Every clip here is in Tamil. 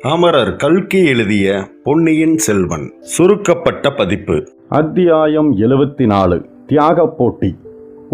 அமரர் கல்கி எழுதிய பொன்னியின் செல்வன் சுருக்கப்பட்ட பதிப்பு. அத்தியாயம் 74. தியாகப் போட்டி.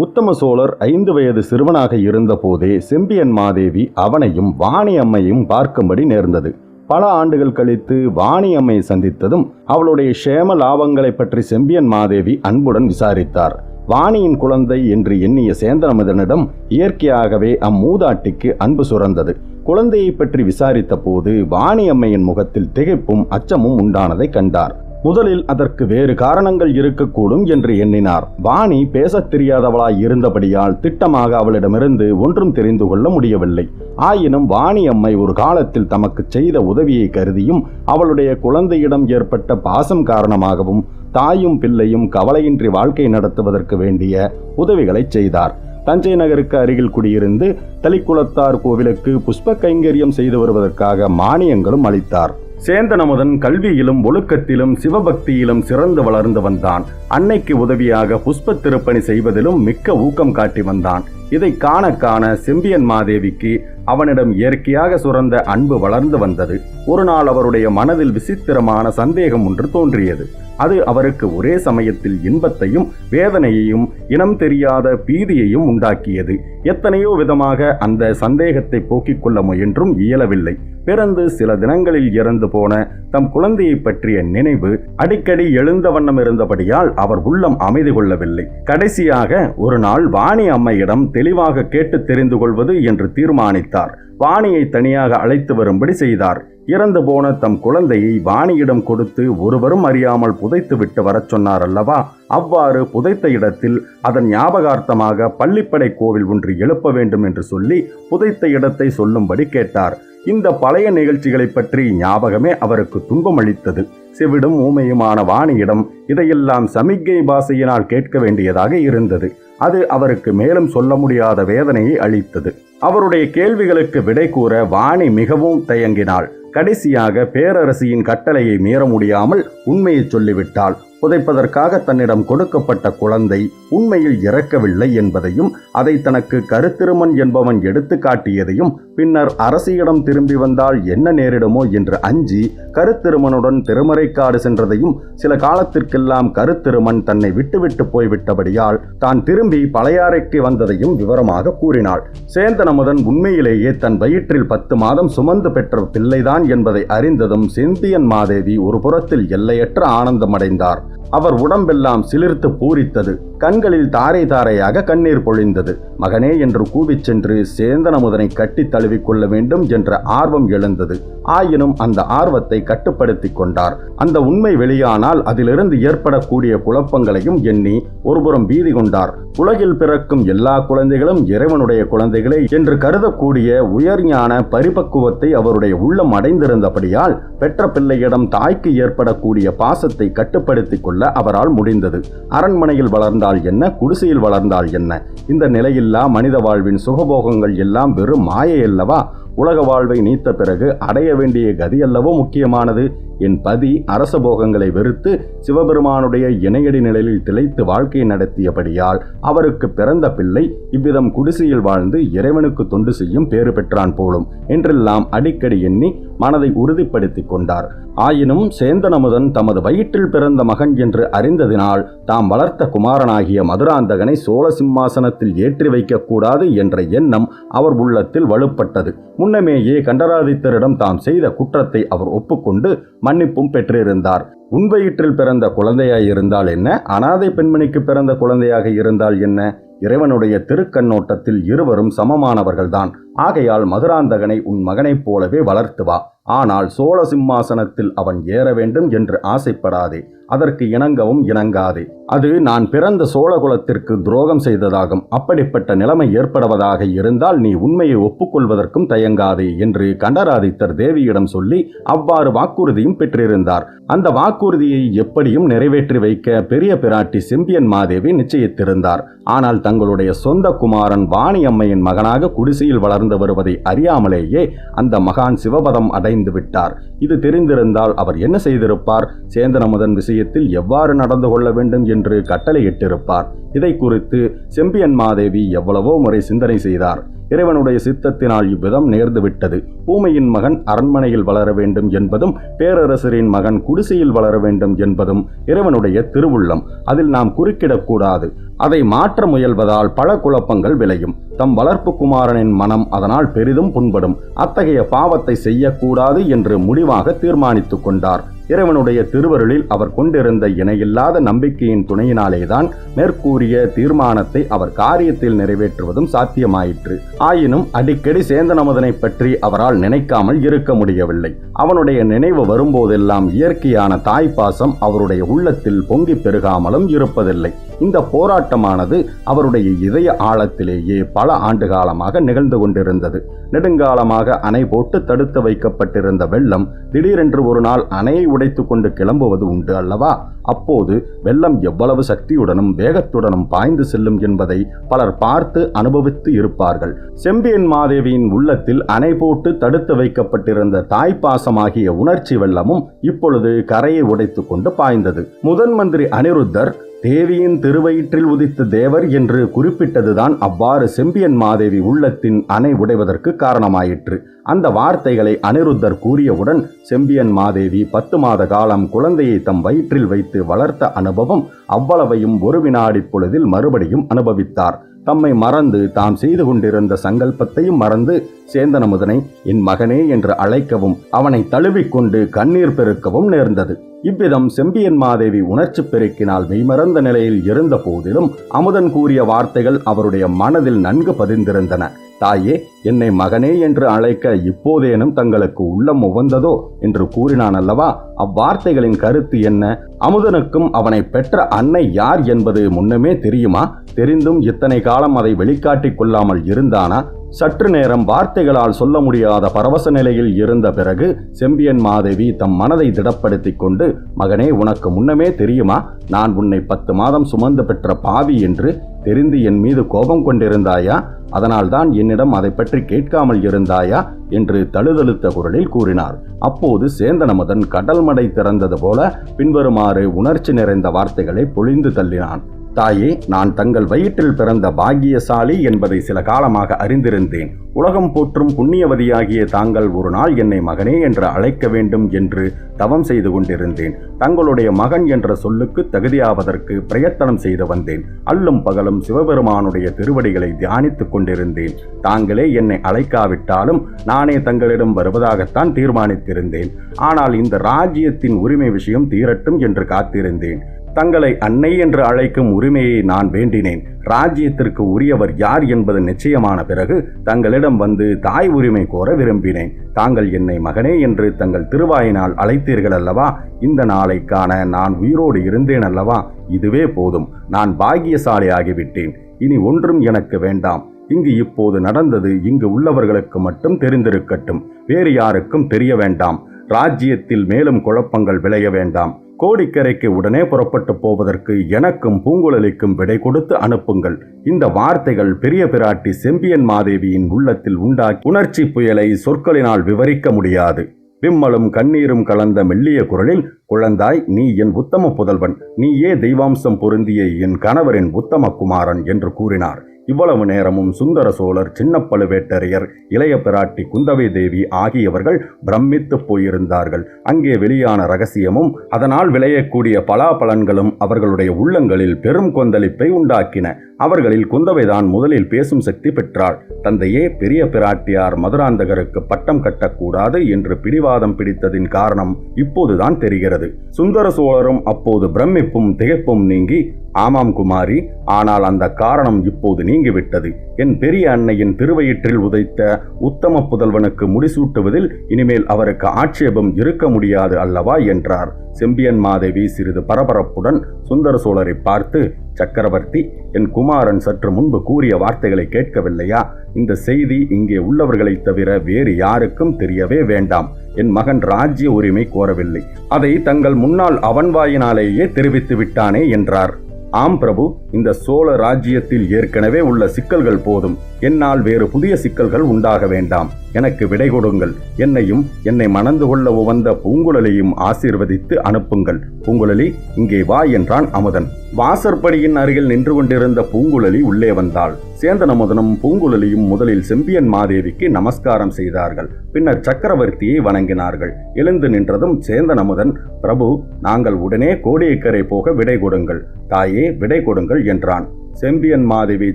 உத்தம சோழர் 5 வயது சிறுவனாக இருந்தபோதே செம்பியன் மாதேவி அவனையும் வாணி அம்மையும் பார்க்கும்படி நேர்ந்தது. பல ஆண்டுகள் கழித்து வாணி அம்மையை சந்தித்ததும் அவளுடைய க்ஷேம லாபங்களை பற்றி செம்பியன் மாதேவி அன்புடன் விசாரித்தார். வாணியின் குழந்தை என்று எண்ணிய சேந்தனமுதனிடம் இயற்கையாகவே அம்மூதாட்டிக்கு அன்பு சுரந்தது. குழந்தையை பற்றி விசாரித்த போது வாணி அம்மையின் முகத்தில் திகைப்பும் அச்சமும் உண்டானதை கண்டார். முதலில் அதற்கு வேறு காரணங்கள் இருக்கக்கூடும் என்று எண்ணினார். வாணி பேசத் தெரியாதவளாய் இருந்தபடியால் திட்டமாக அவளிடமிருந்து ஒன்றும் தெரிந்து கொள்ள முடியவில்லை. ஆயினும் வாணி அம்மை ஒரு காலத்தில் தமக்கு செய்த உதவியை கருதியும் அவளுடைய குழந்தையிடம் ஏற்பட்ட பாசம் காரணமாகவும் தாயும் பிள்ளையும் கவலையின்றி வாழ்க்கை நடத்துவதற்கு வேண்டிய உதவிகளை செய்தார். தஞ்சை நகருக்கு அருகில் குடியிருந்து தளிக்குளத்தார் கோவிலுக்கு புஷ்ப கைங்கரியம் செய்து வருவதற்காக மானியங்களும் அளித்தார். சேந்தனமுதன் கல்வியிலும் ஒழுக்கத்திலும் சிவபக்தியிலும் சிறந்து வளர்ந்து வந்தான். அன்னைக்கு உதவியாக புஷ்ப திருப்பணி செய்வதிலும் மிக்க ஊக்கம் காட்டி வந்தான். இதை காண காண செம்பியன் மாதேவிக்கு அவனிடம் இயற்கையாக சுரந்த அன்பு வளர்ந்து வந்தது. ஒரு நாள் அவருடைய மனதில் விசித்திரமான சந்தேகம் ஒன்று தோன்றியது. அது அவருக்கு ஒரே சமயத்தில் இன்பத்தையும் வேதனையையும் இனம் தெரியாத பீதியையும் உண்டாக்கியது. எத்தனையோ விதமாக அந்த சந்தேகத்தை போக்கிக் கொள்ள முயன்றும் இயலவில்லை. பிறந்து சில தினங்களில் இறந்து போன தம் குழந்தையை பற்றிய நினைவு அடிக்கடி எழுந்த வண்ணம் இருந்தபடியால் அவர் உள்ளம் அமைதி கொள்ளவில்லை. கடைசியாக ஒரு நாள் வாணி அம்மையிடம் தெளிவாக கேட்டு தெரிந்து கொள்வது என்று தீர்மானித்தார். வாணியை தனியாக அழைத்து வரும்படி செய்தார். இறந்து போன தம் குழந்தையை வாணியிடம் கொடுத்து ஒருவரும் அறியாமல் புதைத்து விட்டு வரச் சொன்னார் அல்லவா? அவ்வாறு புதைத்த இடத்தில் அதன் ஞாபகார்த்தமாக பள்ளிப்படை கோவில் ஒன்று எழுப்ப வேண்டும் என்று சொல்லி புதைத்த இடத்தை சொல்லும்படி கேட்டார். இந்த பழைய நிகழ்ச்சிகளை பற்றி ஞாபகமே அவருக்கு துன்பம் அளித்தது. செவிடும் ஊமையுமான வாணியிடம் இதையெல்லாம் சமிக்கை பாஷையினால் கேட்க வேண்டியதாக இருந்தது. அது அவருக்கு மேலும் சொல்ல முடியாத வேதனையை அளித்தது. அவருடைய கேள்விகளுக்கு விடை கூற வாணி மிகவும் தயங்கினாள். கடைசியாக பேரரசியின் கட்டளையை மீற முடியாமல் உண்மையை சொல்லிவிட்டாள். புதைப்பதற்காக தன்னிடம் கொடுக்கப்பட்ட குழந்தை உண்மையில் இறக்கவில்லை என்பதையும் அதை தனக்கு கருத்திருமன் என்பவன் எடுத்து காட்டியதையும் பின்னர் அரசியிடம் திரும்பி வந்தால் என்ன நேரிடுமோ என்று அஞ்சி கருத்திருமனுடன் திருமறைக்காடு சென்றதையும் சில காலத்திற்கெல்லாம் கருத்திருமன் தன்னை விட்டுவிட்டு போய்விட்டபடியால் தான் திரும்பி பழையாறைக்கு வந்ததையும் விவரமாக கூறினாள். சேந்தனமுதன் உண்மையிலேயே தன் வயிற்றில் 10 மாதம் சுமந்து பெற்ற பிள்ளைதான் என்பதை அறிந்ததும் செம்பியன் மாதேவி ஒரு புறத்தில் எல்லையற்ற ஆனந்தமடைந்தார். அவர் உடம்பெல்லாம் சிலிர்த்து பூரித்தது. கண்களில் தாரை தாரையாக கண்ணீர் பொழிந்தது. மகனே என்று கூவிச் சென்று சேந்தனமுதனை கட்டி தழுவிக்கொள்ள வேண்டும் என்ற ஆர்வம் எழுந்தது. ஆயினும் அந்த ஆர்வத்தை கட்டுப்படுத்தி கொண்டார். அந்த உண்மை வெளியானால் அதிலிருந்து ஏற்படக்கூடிய குழப்பங்களையும் எண்ணி ஒருபுறம் பீதி கொண்டார். உலகில் பிறக்கும் எல்லா குழந்தைகளும் இறைவனுடைய குழந்தைகளே என்று கருதக்கூடிய உயர்ஞான பரிபக்குவத்தை அவருடைய உள்ளம் அடைந்திருந்தபடியால் பெற்ற பிள்ளையிடம் தாய்க்கு ஏற்படக்கூடிய பாசத்தை கட்டுப்படுத்தி கொள்ள அவரால் முடிந்தது. அரண்மனையில் வளர்ந்தால் என்ன, குடிசையில் வளர்ந்தால் என்ன, இந்த நிலையில்லா மனித வாழ்வின் சுகபோகங்கள் எல்லாம் வெறும் மாயை அல்லவா? உலக வாழ்வை நீத்த பிறகு அடைய வேண்டிய கதியல்லவோ முக்கியமானது. என் பதி அரச போகங்களை வெறுத்து சிவபெருமானுடைய இணையடி நிலையில் திளைத்து வாழ்க்கை நடத்தியபடியால் அவருக்கு பிறந்த பிள்ளை இவ்விதம் குடிசையில் வாழ்ந்து இறைவனுக்கு தொண்டு செய்யும் பேறு பெற்றான் போலும் என்றெல்லாம் அடிக்கடி எண்ணி மனதை உறுதிப்படுத்தி கொண்டார். ஆயினும் சேந்தனமுதன் தமது வயிற்றில் பிறந்த மகன் என்று அறிந்ததினால் தாம் வளர்த்த குமாரனாகிய மதுராந்தகனை சோழ சிம்மாசனத்தில் ஏற்றி வைக்கக்கூடாது என்ற எண்ணம் அவர் உள்ளத்தில் வலுப்பட்டது. முன்னமேயே கண்டராதித்தரிடம் தாம் செய்த குற்றத்தை அவர் ஒப்புக்கொண்டு மன்னிப்பும் பெற்றிருந்தார். உன் வயிற்றில் பிறந்த குழந்தையாய் இருந்தால் என்ன, அனாதை பெண்மணிக்கு பிறந்த குழந்தையாக இருந்தால் என்ன, இறைவனுடைய திருக்கண்ணோட்டத்தில் இருவரும் சமமானவர்கள்தான். ஆகையால் மதுராந்தகனை உன் மகனைப் போலவே வளர்த்து வா. ஆனால் சோழ சிம்மாசனத்தில் அவன் ஏற வேண்டும் என்று ஆசைப்படாதே. அதற்கு இணங்கவும் இணங்காதே. அது நான் பிறந்த சோழகுலத்திற்கு துரோகம் செய்ததாகும். அப்படிப்பட்ட நிலைமை ஏற்படுவதாக இருந்தால் நீ உண்மையை ஒப்புக்கொள்வதற்கும் தயங்காதே என்று கண்டராதித்தர் தேவியிடம் சொல்லி அவ்வாறு வாக்குறுதியும் பெற்றிருந்தார். அந்த வாக்குறுதியை எப்படியும் நிறைவேற்றி வைக்க பெரிய பிராட்டி செம்பியன் மாதேவி நிச்சயித்திருந்தார். ஆனால் தங்களுடைய சொந்த குமாரன் வாணி அம்மையின் மகனாக குடிசையில் வளர்ந்து வருவதை அறியாமலேயே அந்த மகான் சிவபதம் அடைந்து விட்டார். இது தெரிந்திருந்தால் அவர் என்ன செய்திருப்பார்? சேந்தனமுதன் விஷயத்தில் எவ்வாறு நடந்து கொள்ள வேண்டும் என்று கட்டளையிட்டிருப்பார். இதை குறித்து செம்பியன் மாதேவி எவ்வளவோ முறை சிந்தனை செய்தார். இறைவனுடைய சித்தத்தினால் இவ்விதம் நேர்ந்துவிட்டது. ஊமையின் மகன் அரண்மனையில் வளர வேண்டும் என்பதும் பேரரசரின் மகன் குடிசையில் வளர வேண்டும் என்பதும் இறைவனுடைய திருவுள்ளம். அதில் நாம் குறுக்கிடக்கூடாது. அதை மாற்ற முயல்வதால் பல குழப்பங்கள் விளையும். தம் வளர்ப்பு குமாரனின் மனம் அதனால் பெரிதும் புண்படும். அத்தகைய பாவத்தை செய்யக்கூடாது என்று முடிவாக தீர்மானித்துக் கொண்டார். இறைவனுடைய திருவருளில் அவர் கொண்டிருந்த இணையில்லாத நம்பிக்கையின் துணையினாலேதான் மேற்கூறிய தீர்மானத்தை அவர் காரியத்தில் நிறைவேற்றுவதும் சாத்தியமாயிற்று. ஆயினும் அடிக்கடி சேந்தனமுதனை பற்றி அவரால் நினைக்காமல் இருக்க முடியவில்லை. அவனுடைய நினைவு வரும்போதெல்லாம் இயற்கையான தாய்ப்பாசம் அவருடைய உள்ளத்தில் பொங்கி பெருகாமலும் இருப்பதில்லை. இந்த போராட்டமானது அவருடைய இதய ஆழத்திலேயே பல ஆண்டு காலமாக நிகழ்ந்து கொண்டிருந்தது. நெடுங்காலமாக அணை போட்டு தடுத்து வைக்கப்பட்டிருந்த வெள்ளம் திடீரென்று ஒரு நாள் அணையை உடைத்து கொண்டு கிளம்புவது உண்டு அல்லவா? அப்போது வெள்ளம் எவ்வளவு சக்தியுடனும் வேகத்துடனும் பாய்ந்து செல்லும் என்பதை பலர் பார்த்து அனுபவித்து இருப்பார்கள். செம்பியன் மாதேவியின் உள்ளத்தில் அணை போட்டு தடுத்து வைக்கப்பட்டிருந்த தாய்ப்பாசமாகிய உணர்ச்சி வெள்ளமும் இப்பொழுது கரையை உடைத்து கொண்டு பாய்ந்தது. முதன் மந்திரி அனிருத்தர் தேவியின் திருவயிற்றில் உதித்த தேவர் என்று குறிப்பிட்டதுதான் அவ்வாறு செம்பியன் மாதேவி உள்ளத்தின் அணை உடைவதற்கு காரணமாயிற்று. அந்த வார்த்தைகளை அனிருத்தர் கூறியவுடன் செம்பியன் மாதேவி 10 மாத காலம் குழந்தையை தம் வயிற்றில் வைத்து வளர்த்த அனுபவம் அவ்வளவையும் ஒரு வினாடி பொழுதில் மறுபடியும் அனுபவித்தார். தம்மை மறந்து தாம் செய்து கொண்டிருந்த சங்கல்பத்தையும் மறந்து சேந்தனமுதனை என் மகனே என்று அழைக்கவும் அவனை தழுவிக்கொண்டு கண்ணீர் பெருக்கவும் நேர்ந்தது. இவ்விதம் செம்பியன் மாதேவி உணர்ச்சி பெருக்கினால் மெய்மறந்த நிலையில் இருந்த போதிலும் அமுதன் கூறிய வார்த்தைகள் அவருடைய மனதில் நன்கு பதிந்திருந்தன. தாயே, என்னை மகனே என்று அழைக்க இப்போதேனும் தங்களுக்கு உள்ளம் உவந்ததோ என்று கூறினான் அல்லவா? அவ்வார்த்தைகளின் கருத்து என்ன? அமுதனுக்கும் அவனை பெற்ற அன்னை யார் என்பது முன்னமே தெரியுமா? தெரிந்தும் இத்தனை காலம் அதை வெளிக்காட்டிக் கொள்ளாமல் இருந்தானா? சற்று நேரம் வார்த்தைகளால் சொல்ல முடியாத பரவச நிலையில் இருந்த பிறகு செம்பியன் மாதேவி தம் மனதை திடப்படுத்திக் கொண்டு, மகனே, உனக்கு முன்னமே தெரியுமா நான் உன்னை 10 மாதம் சுமந்து பெற்ற பாவி என்று? தெரிந்து என் மீது கோபம் கொண்டிருந்தாயா? அதனால்தான் என்னிடம் அதை பற்றி கேட்காமல் இருந்தாயா என்று தழுதழுத்த குரலில் கூறினார். அப்போது சேந்தனமுதன் கடல் மடை திறந்தது போல பின்வருமாறு உணர்ச்சி நிறைந்த வார்த்தைகளை பொழிந்து தள்ளினான். தாயே, நான் தங்கள் வயிற்றில் பிறந்த பாக்கியசாலி என்பதை சில காலமாக அறிந்திருந்தேன். உலகம் போற்றும் புண்ணியவதியாகிய தாங்கள் ஒரு நாள் என்னை மகனே என்று அழைக்க வேண்டும் என்று தவம் செய்து கொண்டிருந்தேன். தங்களுடைய மகன் என்ற சொல்லுக்கு தகுதியாவதற்கு பிரயத்தனம் செய்து வந்தேன். அல்லும் பகலும் சிவபெருமானுடைய திருவடிகளை தியானித்துக் கொண்டிருந்தேன். தாங்களே என்னை அழைக்காவிட்டாலும் நானே தங்களிடம் வருவதாகத்தான் தீர்மானித்திருந்தேன். ஆனால் இந்த ராஜ்யத்தின் உரிமை விஷயம் தீரட்டும் என்று காத்திருந்தேன். தங்களை அன்னை என்று அழைக்கும் உரிமையை நான் வேண்டினேன். ராஜ்யத்திற்கு உரியவர் யார் என்பது நிச்சயமான பிறகு தங்களிடம் வந்து தாய் உரிமை கோர விரும்பினேன். தாங்கள் என்னை மகனே என்று தங்கள் திருவாயினால் அழைத்தீர்கள் அல்லவா? இந்த நாளை காண நான் உயிரோடு இருந்தேன் அல்லவா? இதுவே போதும். நான் பாக்கியசாலி ஆகிவிட்டேன். இனி ஒன்றும் எனக்கு வேண்டாம். இங்கு இப்போது நடந்தது இங்கு உள்ளவர்களுக்கு மட்டும் தெரிந்திருக்கட்டும். வேறு யாருக்கும் தெரிய வேண்டாம். ராஜ்யத்தில் மேலும் குழப்பங்கள் விளைய வேண்டாம். கோடிக்கரைக்கு உடனே புறப்பட்டு போவதற்கு எனக்கும் பூங்குழலிக்கும் விடை கொடுத்து அனுப்புங்கள். இந்த வார்த்தைகள் பெரிய பிராட்டி செம்பியன் மாதேவியின் உள்ளத்தில் உண்டாக்கி உணர்ச்சி புயலை சொற்களினால் விவரிக்க முடியாது. விம்மலும் கண்ணீரும் கலந்த மெல்லிய குரலில், குழந்தாய், நீ என் உத்தம புதல்வன். நீயே தெய்வாம்சம் பொருந்திய என் கணவரின் உத்தம குமாரன் என்று கூறினார். இவ்வளவு நேரமும் சுந்தர சோழர், சின்ன பழுவேட்டரையர், இளைய பிராட்டி குந்தவை தேவி ஆகியவர்கள் பிரமித்து போயிருந்தார்கள். அங்கே வெளியான ரகசியமும் அதனால் விளையக்கூடிய பலாபலன்களும் அவர்களுடைய உள்ளங்களில் பெரும் கொந்தளிப்பை உண்டாக்கின. அவர்களில் குந்தவைதான் முதலில் பேசும் சக்தி பெற்றாள். தந்தையே, பெரிய பிராட்டியார் மதுராந்தகருக்கு பட்டம் கட்டக்கூடாது என்று பிடிவாதம் பிடித்ததின் காரணம் இப்போதுதான் தெரிகிறது. சுந்தர சோழரும் அப்போது பிரமிப்பும் திகைப்பும் நீங்கி, ஆமாம் குமாரி, ஆனால் அந்த காரணம் இப்போது நீங்கிவிட்டது. என் பெரிய அன்னையின் திருவயிற்றில் உதைத்த உத்தம புதல்வனுக்கு முடிசூட்டுவதில் இனிமேல் அவருக்கு ஆட்சேபம் இருக்க முடியாது அல்லவா என்றார். செம்பியன் மாதேவி சிறிது பரபரப்புடன் சுந்தர சோழரை பார்த்து, சக்கரவர்த்தி, என் குமாரன் சற்று முன்பு கூறிய வார்த்தைகளை கேட்கவில்லையா? இந்த செய்தி இங்கே உள்ளவர்களைத் தவிர வேறு யாருக்கும் தெரியவே வேண்டாம். என் மகன் ராஜ்ய உரிமை கோரவில்லை. அதை தங்கள் முன்னால் அவன் வாயினாலேயே தெரிவித்து விட்டானே என்றார். ஆம் பிரபு, இந்த சோழ ராஜ்யத்தில் ஏற்கனவே உள்ள சிக்கல்கள் போதும். என்னால் வேறு புதிய சிக்கல்கள் உண்டாக வேண்டாம். எனக்கு விடை கொடுங்கள். என்னையும் என்னை மணந்து கொள்ள உவந்த பூங்குழலியும் ஆசீர்வதித்து அனுப்புங்கள். பூங்குழலி, இங்கே வா என்றான் அமுதன். வாசற்படியின் அருகில் நின்று கொண்டிருந்த பூங்குழலி உள்ளே வந்தாள். சேந்தன் அமுதனும் பூங்குழலியும் முதலில் செம்பியன் மாதேவிக்கு நமஸ்காரம் செய்தார்கள். பின்னர் சக்கரவர்த்தியை வணங்கினார்கள். எழுந்து நின்றதும் சேந்தன் அமுதன், பிரபு, நாங்கள் உடனே கோடியக்கரை போக விடை கொடுங்கள். தாயே, விடை கொடுங்கள் என்றான். செம்பியன் மாதேவி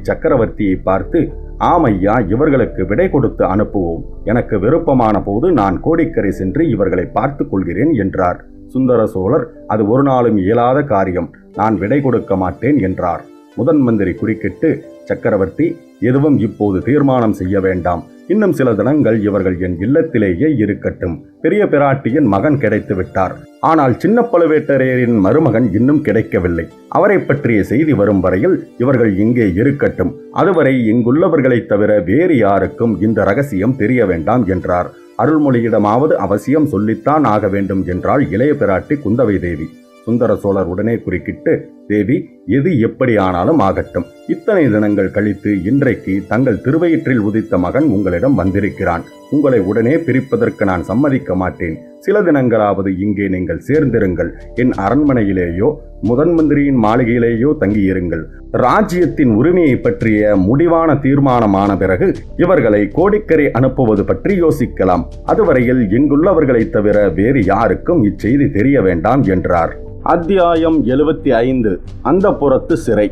சக்கரவர்த்தியை பார்த்து, ஆமையா, இவர்களுக்கு விடை கொடுத்து அனுப்புவோம். எனக்கு விருப்பமான போது நான் கோடிக்கரை சென்று இவர்களை பார்த்து கொள்கிறேன் என்றார். சுந்தர சோழர், அது ஒரு நாளும் இயலாத காரியம். நான் விடை கொடுக்க மாட்டேன் என்றார். முதன் மந்திரி குறுக்கிட்டு, சக்கரவர்த்தி, எதுவும் இப்போது தீர்மானம் செய்ய வேண்டாம். இன்னும் சில தினங்கள் இவர்கள் என் இல்லத்திலேயே இருக்கட்டும். பெரிய பிராட்டியின் மகன் கிடைத்து விட்டார். ஆனால் சின்ன பழுவேட்டரையரின் மருமகன் இன்னும் கிடைக்கவில்லை. அவரை பற்றிய செய்தி வரும் வரையில் இவர்கள் இங்கே இருக்கட்டும். அதுவரை இங்குள்ளவர்களைத் தவிர வேறு யாருக்கும் இந்த ரகசியம் தெரிய வேண்டாம் என்றார். அருள்மொழியிடமாவது அவசியம் சொல்லித்தான் ஆக வேண்டும் என்றாள் இளைய பிராட்டி குந்தவை தேவி. சுந்தர சோழர் உடனே குறுக்கிட்டு, தேவி, எது எப்படி ஆனாலும் ஆகட்டும். இத்தனை தினங்கள் கழித்து இன்றைக்கு தங்கள் திருவயிற்றில் உதித்த மகன் உங்களிடம் வந்திருக்கிறான். உங்களை உடனே பிரிப்பதற்கு நான் சம்மதிக்க மாட்டேன். சில தினங்களாவது இங்கே நீங்கள் சேர்ந்திருங்கள். என் அரண்மனையிலேயோ முதன் மந்திரியின் மாளிகையிலேயோ தங்கியிருங்கள். ராஜ்யத்தின் உரிமையை பற்றிய முடிவான தீர்மானமான பிறகு இவர்களை கோடிக்கரை அனுப்புவது பற்றி யோசிக்கலாம். அதுவரையில் இங்குள்ளவர்களைத் தவிர வேறு யாருக்கும் இச்செய்தி தெரிய வேண்டாம் என்றார். அத்தியாயம் 75. அந்தப்புறத்து சிறை.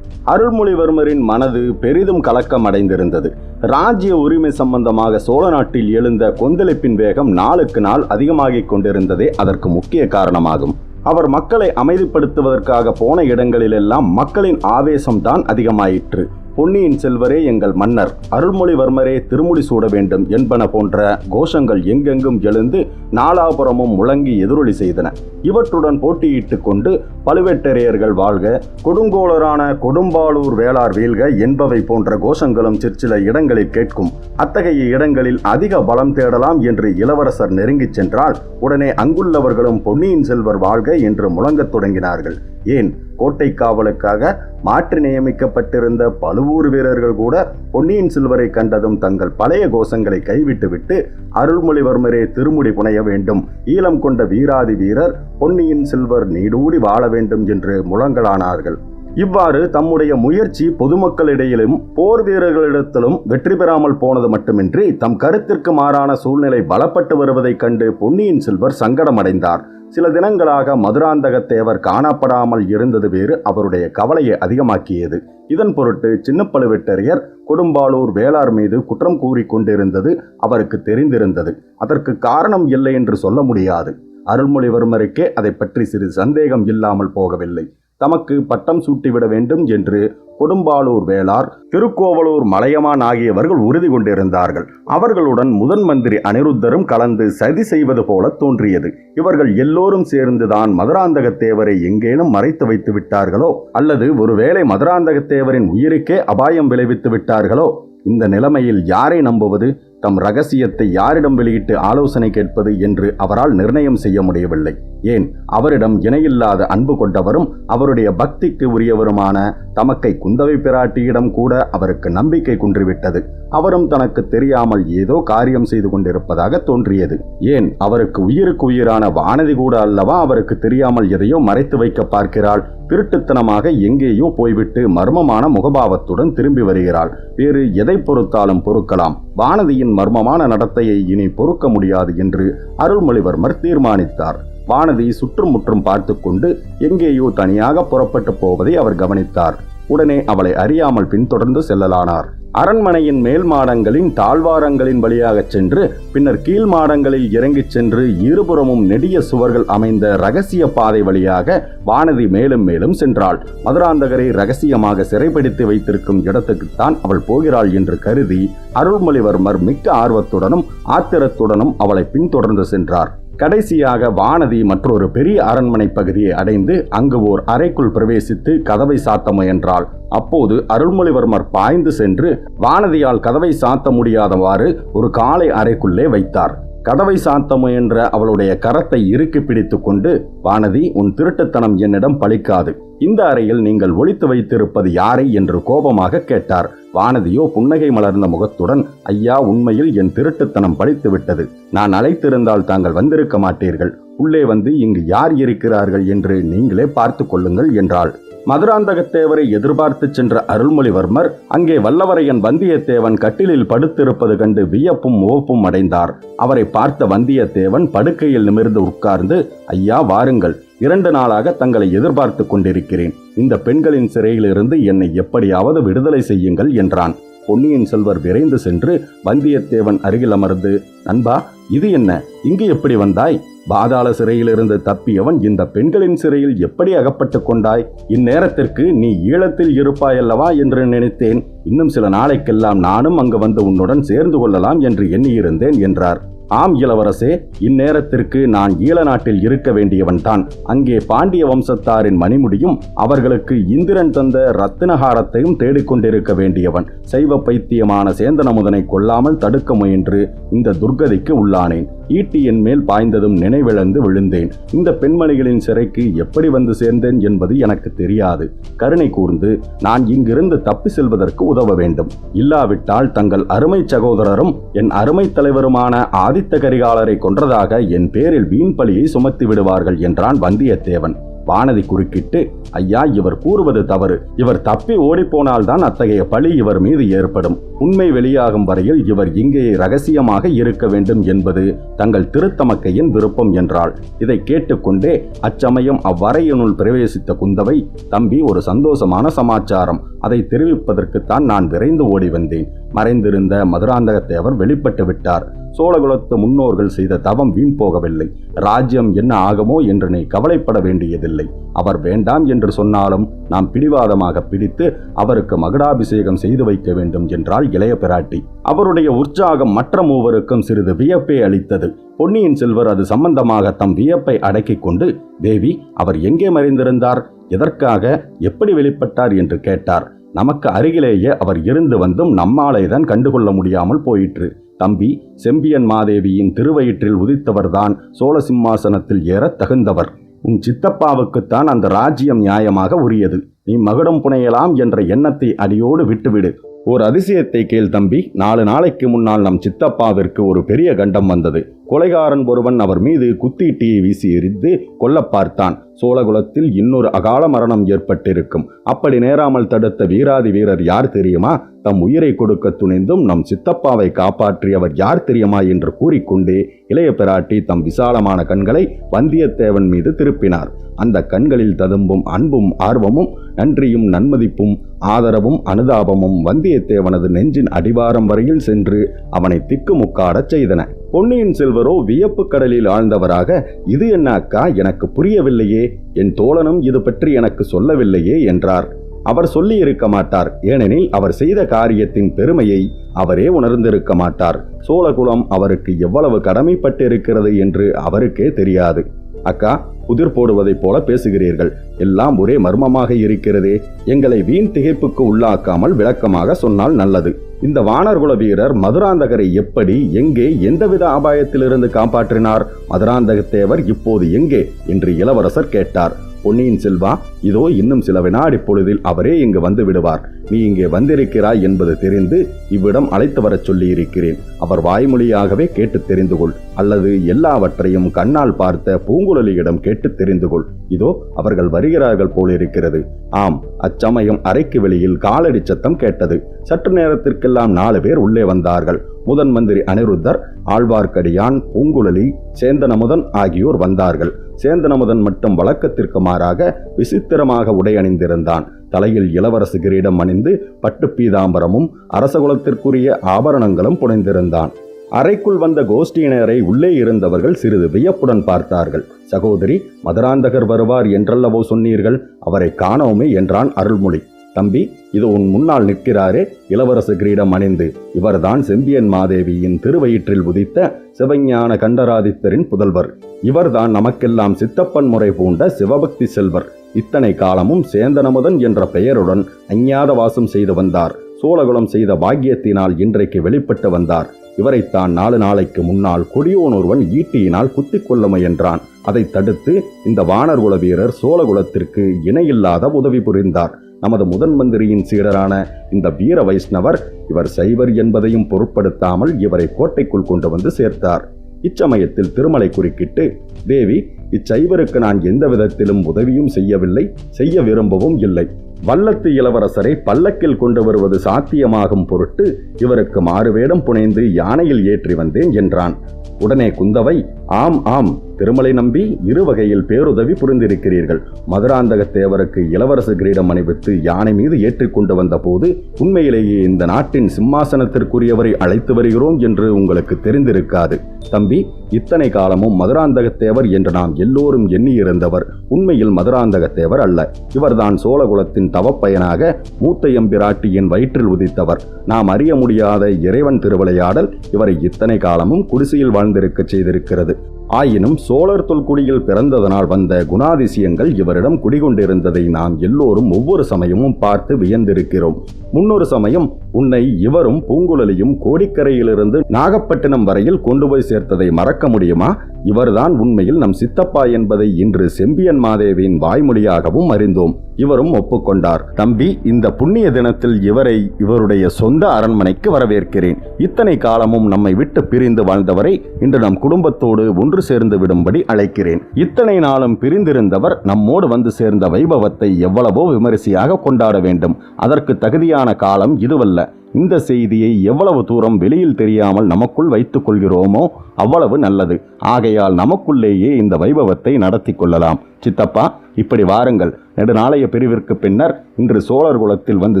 அருள்மொழிவர்மரின் மனது பெரிதும் கலக்கம் அடைந்திருந்தது. ராஜ்ய உரிமை சம்பந்தமாக சோழ நாட்டில் எழுந்த கொந்தளிப்பின் வேகம் நாளுக்கு நாள் அதிகமாகிக் கொண்டிருந்ததே அதற்கு முக்கிய காரணமாகும். அவர் மக்களை அமைதிப்படுத்துவதற்காக போன இடங்களிலெல்லாம் மக்களின் ஆவேசம்தான் அதிகமாயிற்று. பொன்னியின் செல்வரே எங்கள் மன்னர், அருள்மொழிவர்மரே திருமுடி சூட வேண்டும் என்பன போன்ற கோஷங்கள் எங்கெங்கும் எழுந்து நாலாபுரமும் முழங்கி எதிரொலி செய்தன. இவற்றுடன் போட்டியிட்டு கொண்டு பழுவேட்டரையர்கள் வாழ்க, கொடுங்கோளரான கொடும்பாளூர் வேளார் வீழ்க என்பவை போன்ற கோஷங்களும் சிற்சில இடங்களில் கேட்கும். அத்தகைய இடங்களில் அதிக பலம் தேடலாம் என்று இளவரசர் நெருங்கிச் சென்றால் உடனே அங்குள்ளவர்களும் பொன்னியின் செல்வர் வாழ்க என்று முழங்கத் தொடங்கினார்கள். ஏன், கோட்டை காவலுக்காக மாற்றி நியமிக்கப்பட்டிருந்த பழுவூர் வீரர்கள் கூட பொன்னியின் செல்வரை கண்டதும் தங்கள் பழைய கோஷங்களை கைவிட்டுவிட்டு அருள்மொழிவர்மரே திருமுடி புனைய வேண்டும், ஈழம் கொண்ட வீராதி வீரர் பொன்னியின் செல்வர் நீடூடி வாழ வேண்டும் என்று முழங்கலானார்கள். இவ்வாறு தம்முடைய முயற்சி பொதுமக்களிடையிலும் போர் வீரர்களிடத்திலும் வெற்றி பெறாமல் போனது மட்டுமின்றி தம் கருத்திற்கு மாறான சூழ்நிலை பலப்பட்டு வருவதைக் கண்டு பொன்னியின் செல்வர் சங்கடமடைந்தார். சில தினங்களாக மதுராந்தகத்தேவர் காணப்படாமல் இருந்தது வேறு அவருடைய கவலையை அதிகமாக்கியது. இதன் பொருட்டு சின்ன பழுவேட்டரையர் கொடும்பாளூர் வேளார் மீது குற்றம் கூறிக்கொண்டிருந்தது அவருக்கு தெரிந்திருந்தது. அதற்கு காரணம் இல்லை என்று சொல்ல முடியாது. அருள்மொழிவர்மருக்கே அதை பற்றி சிறு சந்தேகம் இல்லாமல் போகவில்லை. தமக்கு பட்டம் சூட்டிவிட வேண்டும் என்று கொடும்பாளூர் வேளார், திருக்கோவலூர் மலையமான் ஆகியவர்கள் உறுதி கொண்டிருந்தார்கள். அவர்களுடன் முதன் மந்திரி அனிருத்தரும் கலந்து சதி செய்வது போல தோன்றியது. இவர்கள் எல்லோரும் சேர்ந்துதான் மதுராந்தகத்தேவரை எங்கேனும் மறைத்து வைத்து விட்டார்களோ, அல்லது ஒருவேளை மதுராந்தகத்தேவரின் உயிருக்கே அபாயம் விளைவித்து விட்டார்களோ. இந்த நிலைமையில் யாரை நம்புவது, தம் ரகசியத்தை யாரிடம் வெளியிட்டு ஆலோசனை கேட்பது என்று அவரால் நிர்ணயம் செய்ய முடியவில்லை. ஏன், அவரிடம் இணையில்லாத அன்பு கொண்டவரும் அவருடைய பக்திக்கு உரியவருமான தமக்கை குந்தவை பிராட்டியிடம் கூட அவருக்கு நம்பிக்கை குன்றிவிட்டது. அவரும் தனக்கு தெரியாமல் ஏதோ காரியம் செய்து கொண்டிருப்பதாக தோன்றியது. ஏன், அவருக்கு உயிருக்கு உயிரான வானதி கூட அல்லவா அவருக்கு தெரியாமல் எதையோ மறைத்து வைக்க பார்க்கிறாள். திருட்டுத்தனமாக எங்கேயோ போய்விட்டு மர்மமான முகபாவத்துடன் திரும்பி வருகிறாள். வேறு எதை பொறுத்தாலும் பொறுக்கலாம். வானதியின் மர்மமான நடத்தையை இனி பொறுக்க முடியாது என்று அருள்மொழிவர்மர் தீர்மானித்தார். வானதி சுற்றுமுற்றும் பார்த்து கொண்டு எங்கேயோ தனியாக புறப்பட்டு போவதை அவர் கவனித்தார். உடனே அவளை அறியாமல் பின்தொடர்ந்து செல்லலானார். அரண்மனையின் மேல் மாடங்களின் தாழ்வாரங்களின் வழியாக சென்று பின்னர் கீழ் மாடங்களில் இறங்கிச் சென்று இருபுறமும் நெடிய சுவர்கள் அமைந்த இரகசிய பாதை வழியாக வானதி மேலும் மேலும் சென்றாள். மதுராந்தகரை ரகசியமாக சிறைப்பிடித்து வைத்திருக்கும் இடத்துக்குத்தான் அவள் போகிறாள் என்று கருதி அருள்மொழிவர்மர் மிக்க ஆர்வத்துடனும் ஆத்திரத்துடனும் அவளை பின்தொடர்ந்து சென்றார். கடைசியாக வானதி மற்றொரு பெரிய அரண்மனை பகுதியை அடைந்து அங்கு ஓர் அறைக்குள் பிரவேசித்து கதவை சாத்த முயன்றாள். அப்போது அருள்மொழிவர்மர் பாய்ந்து சென்று வானதியால் கதவை சாத்த முடியாதவாறு ஒரு காலை அறைக்குள்ளே வைத்தார். கதவை சாத்த முயன்ற அவளுடைய கரத்தை இறுக்கி பிடித்து கொண்டு, வானதி, உன் திருட்டுத்தனம் என்னிடம் பலிக்காது. இந்த அறையில் நீங்கள் ஒளித்து வைத்திருப்பது யாரை என்று கோபமாக கேட்டார். வானதியோ புன்னகை மலர்ந்த முகத்துடன், ஐயா, உண்மையில் என் திருட்டுத்தனம் பலித்து விட்டது. நான் அழைத்திருந்தால் தாங்கள் வந்திருக்க மாட்டீர்கள். உள்ளே வந்து இங்கு யார் இருக்கிறார்கள் என்று நீங்களே பார்த்து கொள்ளுங்கள் என்றாள். மதுராந்தகத்தேவரை எதிர்பார்த்து சென்ற அருள்மொழிவர்மர் அங்கே வல்லவரையன் வந்தியத்தேவன் கட்டிலில் படுத்திருப்பது கண்டு வியப்பும் முவப்பும் அடைந்தார். அவரை பார்த்த வந்தியத்தேவன் படுக்கையில் நிமிர்ந்து உட்கார்ந்து, ஐயா, வாருங்கள். 2 நாளாக தங்களை எதிர்பார்த்து கொண்டிருக்கிறேன். இந்த பெண்களின் சிறையிலிருந்து என்னை எப்படியாவது விடுதலை செய்யுங்கள் என்றான். பொன்னியின் செல்வர் விரைந்து சென்று வந்தியத்தேவன் அருகில் அமர்ந்து, நண்பா, இது என்ன? இங்கு எப்படி வந்தாய்? பாதாள சிறையிலிருந்து தப்பியவன் இந்த பெண்களின் சிறையில் எப்படி அகப்பட்டு கொண்டாய்? இந்நேரத்திற்கு நீ ஈழத்தில் இருப்பாயல்லவா என்று நினைத்தேன். இன்னும் சில நாளைக்கெல்லாம் நானும் அங்கு வந்து உன்னுடன் சேர்ந்து கொள்ளலாம் என்று எண்ணியிருந்தேன் என்றார். ஆம் இளவரசே, இந்நேரத்திற்கு நான் ஈழ நாட்டில் இருக்க வேண்டியவன்தான். அங்கே பாண்டிய வம்சத்தாரின் மணிமுடியும் அவர்களுக்கு இந்திரன் தந்த ரத்தினஹாரத்தையும் தேடிக்கொண்டிருக்க வேண்டியவன். சைவ பைத்தியமான சேந்தனமுதனை கொல்லாமல் தடுக்க முயன்று இந்த துர்கதிக்கு உள்ளானேன். ஈட்டி என் மேல் பாய்ந்ததும் நினைவிழந்து விழுந்தேன். இந்த பெண்மணிகளின் சிறைக்கு எப்படி வந்து சேர்ந்தேன் என்பது எனக்கு தெரியாது. கருணை கூர்ந்து நான் இங்கிருந்து தப்பி செல்வதற்கு உதவ வேண்டும். இல்லாவிட்டால் தங்கள் அருமை சகோதரரும் என் அருமை தலைவருமான ஆதித்த கரிகாலரை கொன்றதாக என் பேரில் வீண் பழியை சுமத்தி விடுவார்கள் என்றான் வந்தியத்தேவன். வானதி குறுக்கிட்டு, ஐயா, இவர் கூறுவது தவறு. இவர் தப்பி ஓடிப்போனால்தான் அத்தகைய பழி இவர் மீது ஏற்படும். உண்மை வெளியாகும் வரையில் இவர் இங்கே ரகசியமாக இருக்க வேண்டும் என்பது தங்கள் திருத்தமக்கையின் விருப்பம் என்றாள். இதை கேட்டுக்கொண்டே அச்சமயம் அவ்வறையினுள் பிரவேசித்த குந்தவை, தம்பி, ஒரு சந்தோஷமான சமாச்சாரம். அதை தெரிவிப்பதற்குத்தான் நான் விரைந்து ஓடி வந்தேன். மறைந்திருந்த மதுராந்தகத்தேவர் வெளிப்பட்டு விட்டார். சோழகுலத்து முன்னோர்கள் செய்த தவம் வீண் போகவில்லை. ராஜ்யம் என்ன ஆகுமோ என்று நீ கவலைப்பட வேண்டியதில்லை. அவர் வேண்டாம் என்று சொன்னாலும் நாம் பிடிவாதமாக பிடித்து அவருக்கு மகுடாபிஷேகம் செய்து வைக்க வேண்டும் என்றாள் இளைய பிராட்டி. அவருடைய உற்சாகம் மற்ற மூவருக்கும் சிறிது வியப்பை அளித்தது. பொன்னியின் செல்வர் அது சம்பந்தமாக தம் வியப்பை அடக்கிக் கொண்டு, தேவி, அவர் எங்கே மறைந்திருந்தார்? எதற்காக? எப்படி வெளிப்பட்டார் என்று கேட்டார். நமக்கு அருகிலேயே அவர் இருந்து வந்தும் நம்மாலேதான் கண்டுகொள்ள முடியாமல் போயிற்று. தம்பி, செம்பியன் மாதேவியின் திருவயிற்றில் உதித்தவர்தான் சோழ சிம்மாசனத்தில் ஏற தகுந்தவர். உன் சித்தப்பாவுக்குத்தான் அந்த ராஜ்யம் நியாயமாக உரியது. நீ மகுடம் புனையலாம் என்ற எண்ணத்தை அடியோடு விட்டுவிடு. ஒரு அதிசயத்தை கேள் தம்பி. 4 நாளைக்கு முன்னால் நம் சித்தப்பாவிற்கு ஒரு பெரிய கண்டம் வந்தது. கொலைகாரன் ஒருவன் அவர் மீது குத்தீட்டியை வீசி எறிந்து கொல்ல பார்த்தான். சோழகுலத்தில் இன்னொரு அகால மரணம் ஏற்பட்டிருக்கும். அப்படி நேராமல் தடுத்த வீராதி வீரர் யார் தெரியுமா? தம் உயிரை கொடுக்க துணிந்தும் நம் சித்தப்பாவை காப்பாற்றியவர் யார் தெரியுமா என்று கூறிக்கொண்டே இளைய பிராட்டி தம் விசாலமான கண்களை வந்தியத்தேவன் மீது திருப்பினார். அந்த கண்களில் ததும்பும் அன்பும் ஆர்வமும் நன்றியும் நன்மதிப்பும் ஆதரவும் அனுதாபமும் வந்தியத்தேவனது நெஞ்சின் அடிவாரம் வரையில் சென்று அவனை திக்குமுக்காடச் செய்தன. பொன்னியின் செல்வரோ வியப்பு கடலில் ஆழ்ந்தவராக, இது என்ன அக்கா, எனக்கு புரியவில்லையே. என் தோழனும் இது பற்றி எனக்கு சொல்லவில்லையே என்றார். அவர் சொல்லி இருக்க மாட்டார். ஏனெனில் அவர் செய்த காரியத்தின் பெருமையை அவரே உணர்ந்திருக்க மாட்டார். சோழகுலம் அவருக்கு எவ்வளவு கடமைப்பட்டிருக்கிறது என்று அவருக்கே தெரியாது. அக்கா, புதிர் போடுவதைப் போல பேசுகிறீர்கள். எல்லாம் ஒரே மர்மமாக இருக்கிறதே. எங்களை வீண் திகைப்புக்கு உள்ளாக்காமல் விளக்கமாக சொன்னால் நல்லது. இந்த வானர்குல வீரர் மதுராந்தகரை எப்படி, எங்கே, எந்தவித அபாயத்திலிருந்து காப்பாற்றினார்? மதுராந்தகத்தேவர் இப்போது எங்கே என்று இளவரசர் கேட்டார். பொன்னியின் செல்வா, இதோ இன்னும் சில வினாடி பொழுதில் அவரே இங்கு வந்து விடுவார். நீ இங்கே வந்திருக்கிறாய் என்பது தெரிந்து இவ்விடம் அழைத்து வரச் சொல்லியிருக்கிறேன். அவர் வாய்மொழியாகவே கேட்டு தெரிந்து கொள், அல்லது எல்லாவற்றையும் கண்ணால் பார்த்த பூங்குழலியிடம் கேட்டு தெரிந்து கொள். இதோ அவர்கள் வருகிறார்கள் போலிருக்கிறது. ஆம், அச்சமயம் அறைக்கு வெளியில் காலடி சத்தம் கேட்டது. சற்று நேரத்திற்கெல்லாம் 4 பேர் உள்ளே வந்தார்கள். முதன் மந்திரி அனிருத்தர், ஆழ்வார்க்கடியான், பூங்குழலி, சேந்தனமுதன் ஆகியோர் வந்தார்கள். சேந்தனமுதன் மட்டும் வழக்கத்திற்கு மாறாக விசித்திரமாக உடை அணிந்திருந்தான். தலையில் இளவரசு கிரீடம் அணிந்து பட்டு பீதாம்பரமும் அரசகுலத்திற்குரிய ஆபரணங்களும் புனைந்திருந்தான். அறைக்குள் வந்த கோஷ்டியினரை உள்ளே இருந்தவர்கள் சிறிது வியப்புடன் பார்த்தார்கள். சகோதரி, மதுராந்தகர் வருவார் என்றல்லவோ சொன்னீர்கள், அவரை காணோமே என்றான் அருள்மொழி. தம்பி, இது உன் முன்னால் நிற்கிறாரே, இளவரசு கிரீடம் அணிந்து, இவர்தான் செம்பியன் மாதேவியின் திருவயிற்றில் உதித்த சிவஞான கண்டராதித்தரின் புதல்வர். இவர்தான் நமக்கெல்லாம் சித்தப்பன் முறை பூண்ட சிவபக்தி செல்வர். இத்தனை காலமும் சேந்தனமுதன் என்ற பெயருடன் அஞ்ஞாத வாசம் செய்து வந்தார். சோழகுலம் செய்த பாக்கியத்தினால் இன்றைக்கு வெளிப்பட்டு வந்தார். இவரைத்தான் 4 நாளைக்கு முன்னால் கொடியோன் ஒருவன் ஈட்டியினால் குத்திக் கொள்ள முயன்றான். அதை தடுத்து இந்த வானர்குல வீரர் சோழகுலத்திற்கு இணையில்லாத உதவி புரிந்தார். நமது முதன் மந்திரியின் சீடரான இந்த வீர வைஷ்ணவர் இவர் சைவர் என்பதையும் பொருட்படுத்தாமல் இவரை கோட்டைக்குள் கொண்டு வந்து சேர்த்தார். இச்சமயத்தில் திருமலை குறுக்கிட்டு, தேவி, இச்சைவருக்கு நான் எந்த விதத்திலும் உதவியும் செய்யவில்லை, செய்ய விரும்பவும் இல்லை. வல்லத்து இளவரசரை பல்லக்கில் கொண்டு வருவது சாத்தியமாகும் பொருட்டு இவருக்கு மாறுவேடம் புனைந்து யானையில் ஏற்றி வந்தேன் என்றான். உடனே குந்தவை, ஆம் ஆம், திருமலை நம்பி இரு வகையில் பேருதவி புரிந்திருக்கிறீர்கள். மதுராந்தக தேவருக்கு இளவரசு கிரீடம் அணிவித்து யானை மீது ஏற்றிக் கொண்டு வந்த போது உண்மையிலேயே இந்த நாட்டின் சிம்மாசனத்திற்குரியவரை அழைத்து வருகிறோம் என்று உங்களுக்கு தெரிந்திருக்காது. தம்பி, இத்தனை காலமும் மதுராந்தக தேவர் என்று நாம் எல்லோரும் எண்ணியிருந்தவர் உண்மையில் மதுராந்தக தேவர் அல்ல. இவர்தான் சோழகுலத்தின் தவப்பயனாக மூத்த எம்பிராட்டியின் வயிற்றில் உதித்தவர். நாம் அறிய முடியாத இறைவன் திருவிளையாடல் இவரை இத்தனை காலமும் குடிசையில் வாழ்ந்திருக்க செய்திருக்கிறது. ஆயினும் சோழர் தொல்குடியில் பிறந்ததனால் வந்த குணாதிசயங்கள் இவரிடம் குடிகொண்டிருந்ததை நாம் எல்லோரும் ஒவ்வொரு சமயமும் பார்த்து வியந்திருக்கிறோம். முன்னொரு சமயம் உன்னை இவரும் பூங்குழலியும் கோடிக்கரையிலிருந்து நாகப்பட்டினம் வரையில் கொண்டு போய் சேர்த்ததை மறக்க முடியுமா? இவர்தான் உண்மையில் நம் சித்தப்பா என்பதை இன்று செம்பியன் மாதேவியின் வாய்மொழியாகவும் அறிந்தோம். இவரும் ஒப்புக்கொண்டார். தம்பி, இந்த புண்ணிய தினத்தில் இவரை இவருடைய சொந்த அரண்மனைக்கு வரவேற்கிறேன். இத்தனை காலமும் நம்மை விட்டு பிரிந்து வாழ்ந்தவரை இன்று நம் குடும்பத்தோடு ஒன்று சேர்ந்து விடும்படி அழைக்கிறேன். இத்தனை நாளும் பிரிந்திருந்தவர் நம்மோடு வந்து சேர்ந்த வைபவத்தை எவ்வளவோ விமரிசையாக கொண்டாட வேண்டும். அதற்கு தகுதியான காலம் இதுவல்ல. இந்த செய்தியை எவ்வளவு தூரம் வெளியில் தெரியாமல் நமக்குள் வைத்துக் கொள்கிறோமோ அவ்வளவு நல்லது. ஆகையால் நமக்குள்ளேயே இந்த வைபவத்தை நடத்தி கொள்ளலாம். சித்தப்பா, இப்படி வாருங்கள். நெடுநாளைய பிரிவிற்கு பின்னர் இன்று சோழர் குலத்தில் வந்து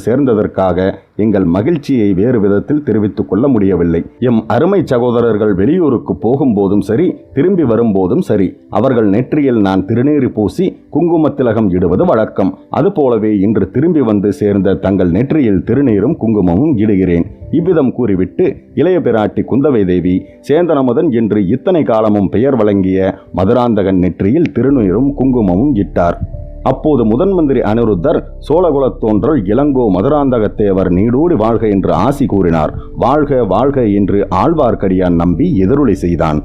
சேர்ந்ததற்காக எங்கள் மகிழ்ச்சியை வேறு விதத்தில் தெரிவித்துக் கொள்ள முடியவில்லை. எம் அருமை சகோதரர்கள் வெளியூருக்கு போகும்போதும் சரி, திரும்பி வரும்போதும் சரி, அவர்கள் நெற்றியில் நான் திருநீறு பூசி குங்குமத்திலகம் இடுவது வழக்கம். அதுபோலவே இன்று திரும்பி வந்து சேர்ந்த தங்கள் நெற்றியில் திருநீரும் குங்குமமும் இடுகிறேன். இவ்விதம் கூறிவிட்டு இளைய பிராட்டி குந்தவை தேவி சேந்தனமுதன் என்று இத்தனை காலமும் பெயர் வழங்கிய மதுராந்தகன் நெற்றியில் திருநீரும் குங்குமமும் இட்டார். அப்போது முதன் மந்திரி அனிருத்தர் சோழகுலத் தோன்றல் இளங்கோ மதுராந்தகத்தேவர் நீடூடி வாழ்க என்று ஆசி கூறினார். வாழ்க வாழ்க என்று ஆழ்வார்க்கடியான் நம்பி எதிரொலி செய்தான்.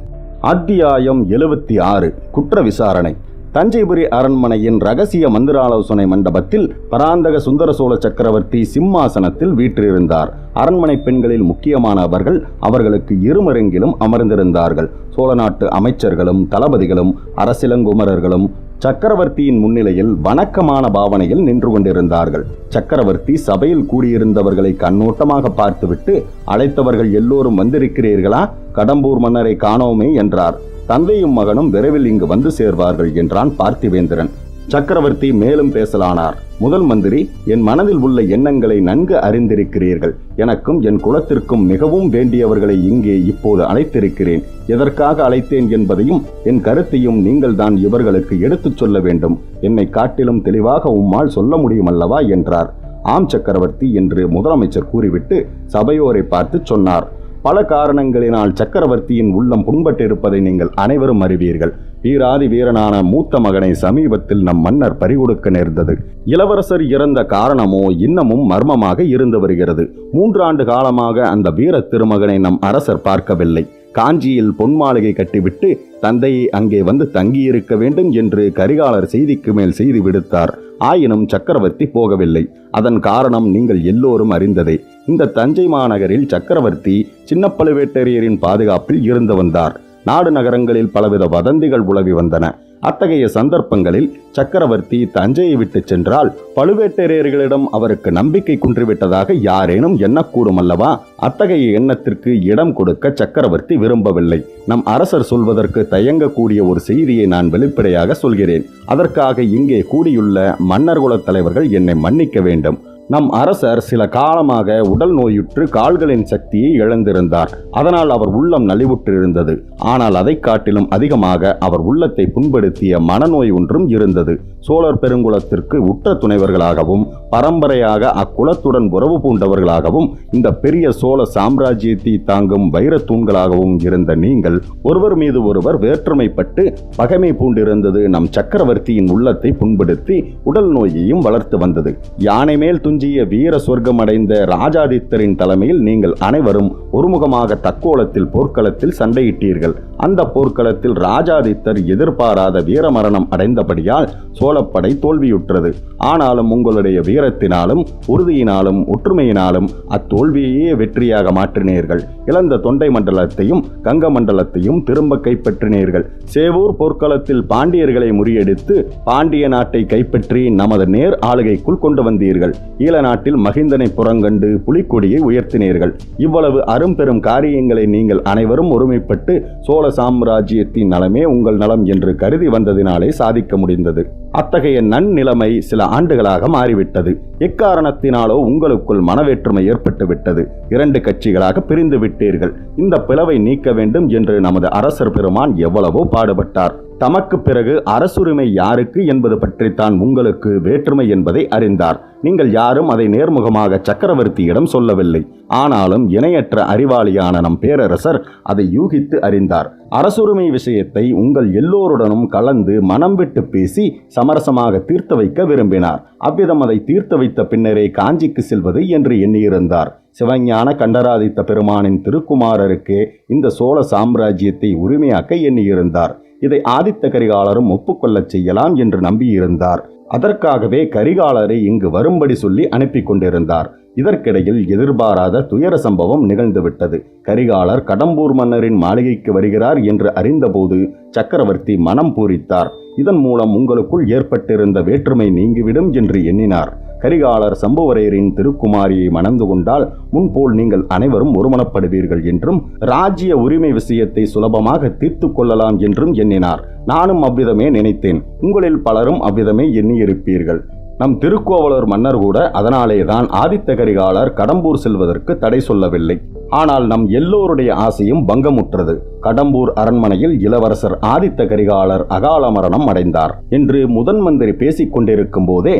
அத்தியாயம் 76. குற்ற விசாரணை. தஞ்சைபுரி அரண்மனையின் ரகசிய மந்திராலோசனை மண்டபத்தில் பராந்தக சுந்தர சோழ சக்கரவர்த்தி சிம்மாசனத்தில் வீற்றிருந்தார். அரண்மனை பெண்களில் முக்கியமானவர்கள் அவர்களுக்கு இருமருங்கிலும் அமர்ந்திருந்தார்கள். சோழ நாட்டு அமைச்சர்களும் தளபதிகளும் அரசிலங்குமரர்களும் சக்கரவர்த்தியின் முன்னிலையில் வணக்கமான பாவனையில் நின்று கொண்டிருந்தார்கள். சக்கரவர்த்தி சபையில் கூடியிருந்தவர்களை கண்ணோட்டமாக பார்த்துவிட்டு, அழைத்தவர்கள் எல்லோரும் வந்திருக்கிறீர்களா? கடம்பூர் மன்னரை காணோமே என்றார். தந்தையும் மகனும் விரைவில் இங்கு வந்து சேர்வார்கள் என்றான் பார்த்திவேந்திரன். சக்கரவர்த்தி மேலும் பேசலானார். முதல் மந்திரி, என் மனதில் உள்ள எண்ணங்களை நன்கு அறிந்திருக்கிறீர்கள். எனக்கும் என் குலத்திற்கும் மிகவும் வேண்டியவர்களை இங்கே இப்போது அழைத்திருக்கிறேன். எதற்காக அழைத்தேன் என்பதையும் என் கருத்தையும் நீங்கள் தான் இவர்களுக்கு எடுத்துச் சொல்ல வேண்டும். என்னை காட்டிலும் தெளிவாக உம்மால் சொல்ல முடியுமல்லவா என்றார். ஆம் சக்கரவர்த்தி என்று முதலமைச்சர் கூறிவிட்டு சபையோரை பார்த்து சொன்னார். பல காரணங்களினால் சக்கரவர்த்தியின் உள்ளம் புண்பட்டிருப்பதை நீங்கள் அனைவரும் அறிவீர்கள். வீராதி வீரனான மூத்த மகனை சமீபத்தில் நம் மன்னர் பறிகொடுக்க நேர்ந்தது. இளவரசர் இறந்த காரணமோ இன்னமும் மர்மமாக இருந்து வருகிறது. 3 ஆண்டு காலமாக அந்த வீர திருமகனை நம் அரசர் பார்க்கவில்லை. காஞ்சியில் பொன் மாளிகை கட்டிவிட்டு தந்தையை அங்கே வந்து தங்கியிருக்க வேண்டும் என்று கரிகாலர் செய்திக்கு மேல் செய்தி விடுத்தார். ஆயினும் சக்கரவர்த்தி போகவில்லை. அதன் காரணம் நீங்கள் எல்லோரும் அறிந்ததே. இந்த தஞ்சை மாநகரில் சக்கரவர்த்தி சின்ன பழுவேட்டரையரின் பாதுகாப்பில் இருந்து வந்தார். நாடு நகரங்களில் பலவித வதந்திகள் உலவி வந்தன. அத்தகைய சந்தர்ப்பங்களில் சக்கரவர்த்தி தஞ்சையை விட்டு சென்றால் பழுவேட்டரையர்களிடம் அவருக்கு நம்பிக்கை குன்றிவிட்டதாக யாரேனும் எண்ணக்கூடும் அல்லவா? அத்தகைய எண்ணத்திற்கு இடம் கொடுக்க சக்கரவர்த்தி விரும்பவில்லை. நம் அரசர் சொல்வதற்கு தயங்கக்கூடிய ஒரு செய்தியை நான் வெளிப்படையாக சொல்கிறேன். அதற்காக இங்கே கூடியுள்ள மன்னர் குலத் தலைவர்கள் என்னை மன்னிக்க வேண்டும். நம் அரசர் சில காலமாக உடல் நோயுற்று கால்களின் சக்தியை இழந்திருந்தார். அதனால் அவர் உள்ளம் நலிவுற்றிருந்தது. ஆனால் அதை காட்டிலும் அதிகமாக அவர் உள்ளத்தை புண்படுத்திய மனநோய் ஒன்றும் இருந்தது. சோழர் பெருங்குலத்திற்கு உற்ற துணைவர்களாகவும் பரம்பரையாக அக்குலத்துடன் உறவு பூண்டவர்களாகவும் இந்த பெரிய சோழ சாம்ராஜ்யத்தை தாங்கும் வைரத் தூண்களாகவும் இருந்த நீங்கள் ஒருவர் மீது ஒருவர் வேற்றுமைப்பட்டு பகைமை பூண்டிருந்தது நம் சக்கரவர்த்தியின் உள்ளத்தை புண்படுத்தி உடல் நோயையும் வளர்த்து வந்தது. யானை மேல் துஞ்சிய வீர சொர்க்கம் அடைந்த ராஜாதித்தரின் தலைமையில் நீங்கள் அனைவரும் ஒருமுகமாக தக்கோலத்தில் போர்க்களத்தில் சண்டையிட்டீர்கள். அந்த போர்க்களத்தில் ராஜாதித்தர் எதிர்பாராத வீரமரணம் அடைந்தபடியால் சோழப்படை தோல்வியுற்றது. ஆனாலும் உங்களுடைய வீரத்தினாலும் உறுதியினாலும் ஒற்றுமையினாலும் அத்தோல்வியையே வெற்றியாக மாற்றினீர்கள். இழந்த தொண்டை மண்டலத்தையும் கங்க மண்டலத்தையும் திரும்ப கைப்பற்றினீர்கள். சேவூர் போர்க்களத்தில் பாண்டியர்களை முறியடித்து பாண்டிய நாட்டை கைப்பற்றி நமது நேர் ஆளுகைக்குள் கொண்டு வந்தீர்கள். ஈழ நாட்டில் மகிந்தனை புறங்கண்டு புலிக்கொடியை உயர்த்தினீர்கள். இவ்வளவு அரும்பெரும் காரியங்களை நீங்கள் அனைவரும் ஒருமைப்பட்டு சோழ சாம்ராஜ்யத்தின் நலமே உங்கள் நலம் என்று கருதி வந்ததினாலே சாதிக்க முடிந்தது. அத்தகைய நன்னிலைமை சில ஆண்டுகளாக மாறிவிட்டது. எக்காரணத்தினாலோ உங்களுக்குள் மனவேற்றுமை ஏற்பட்டு விட்டது. 2 கட்சிகளாக பிரிந்து விட்டீர்கள். இந்த பிளவை நீக்க வேண்டும் என்று நமது அரசர் பெருமான் எவ்வளவோ பாடுபட்டார். தமக்கு பிறகு அரசுரிமை யாருக்கு என்பது பற்றித்தான் உங்களுக்கு வேற்றுமை என்பதை அறிந்தார். நீங்கள் யாரும் அதை நேர்முகமாக சக்கரவர்த்தியிடம் சொல்லவில்லை. ஆனாலும் இணையற்ற அறிவாளியான நம் பேரரசர் அதை யூகித்து அறிந்தார். அரசுரிமை விஷயத்தை உங்கள் எல்லோருடனும் கலந்து மனம் விட்டு பேசி சமரசமாக தீர்த்து வைக்க விரும்பினார். அவ்விதம் அதை தீர்த்து வைத்த பின்னரே காஞ்சிக்கு செல்வது என்று எண்ணியிருந்தார். சிவஞான கண்டராதித்த பெருமானின் திருக்குமாரருக்கே இந்த சோழ சாம்ராஜ்யத்தை உரிமையாக்க எண்ணியிருந்தார். இதை ஆதித்த கரிகாலரும் ஒப்புக்கொள்ளச் செய்யலாம் என்று நம்பியிருந்தார். அதற்காகவே கரிகாலரை இங்கு வரும்படி சொல்லி அனுப்பி கொண்டிருந்தார். இதற்கிடையில் எதிர்பாராத துயர சம்பவம் நிகழ்ந்துவிட்டது. கரிகாலர் கடம்பூர் மன்னரின் மாளிகைக்கு வருகிறார் என்று அறிந்தபோது சக்கரவர்த்தி மனம் பூரித்தார். இதன் மூலம் உங்களுக்குள் ஏற்பட்டிருந்த வேற்றுமை நீங்கிவிடும் என்று எண்ணினார். கரிகாலர் சம்புவரையரின் திருக்குமாரியை மணந்து கொண்டால் முன்போல் நீங்கள் அனைவரும் ஒருமனப்படுவீர்கள் என்றும் ராஜ்ய உரிமை விஷயத்தை சுலபமாக தீர்த்து கொள்ளலாம் என்றும் எண்ணினார். நானும் அவ்விதமே நினைத்தேன். உங்களில் பலரும் அவ்விதமே எண்ணியிருப்பீர்கள். நம் திருக்கோவலூர் மன்னர் கூட அதனாலேதான் ஆதித்த கரிகாலர் கடம்பூர் செல்வதற்கு தடை சொல்லவில்லை. ஆனால் நம் எல்லோருடைய ஆசையும் பங்கமுற்றது. கடம்பூர் அரண்மனையில் இளவரசர் ஆதித்த கரிகாலர் அகால மரணம் அடைந்தார் என்று முதன் மந்திரி பேசிக் கொண்டிருக்கும் போதே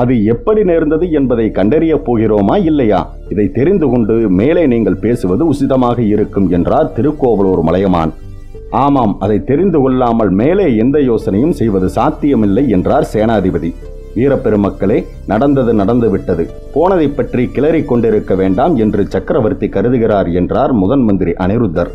அது எப்படி நேர்ந்தது என்பதை கண்டறிய போகிறோமா இல்லையா? இதை தெரிந்து கொண்டு மேலே நீங்கள் பேசுவது உசிதமாக இருக்கும் என்றார் திருக்கோவலூர் மலையமான். ஆமாம், அதை தெரிந்து கொள்ளாமல் மேலே எந்த யோசனையும் செய்வது சாத்தியமில்லை என்றார் சேனாதிபதி. வீரப்பெருமக்களே, நடந்தது நடந்துவிட்டது. போனதை பற்றி கிளறிக் கொண்டிருக்க வேண்டாம் என்று சக்கரவர்த்தி கருதுகிறார் என்றார் முதன் மந்திரி அனிருத்தர்.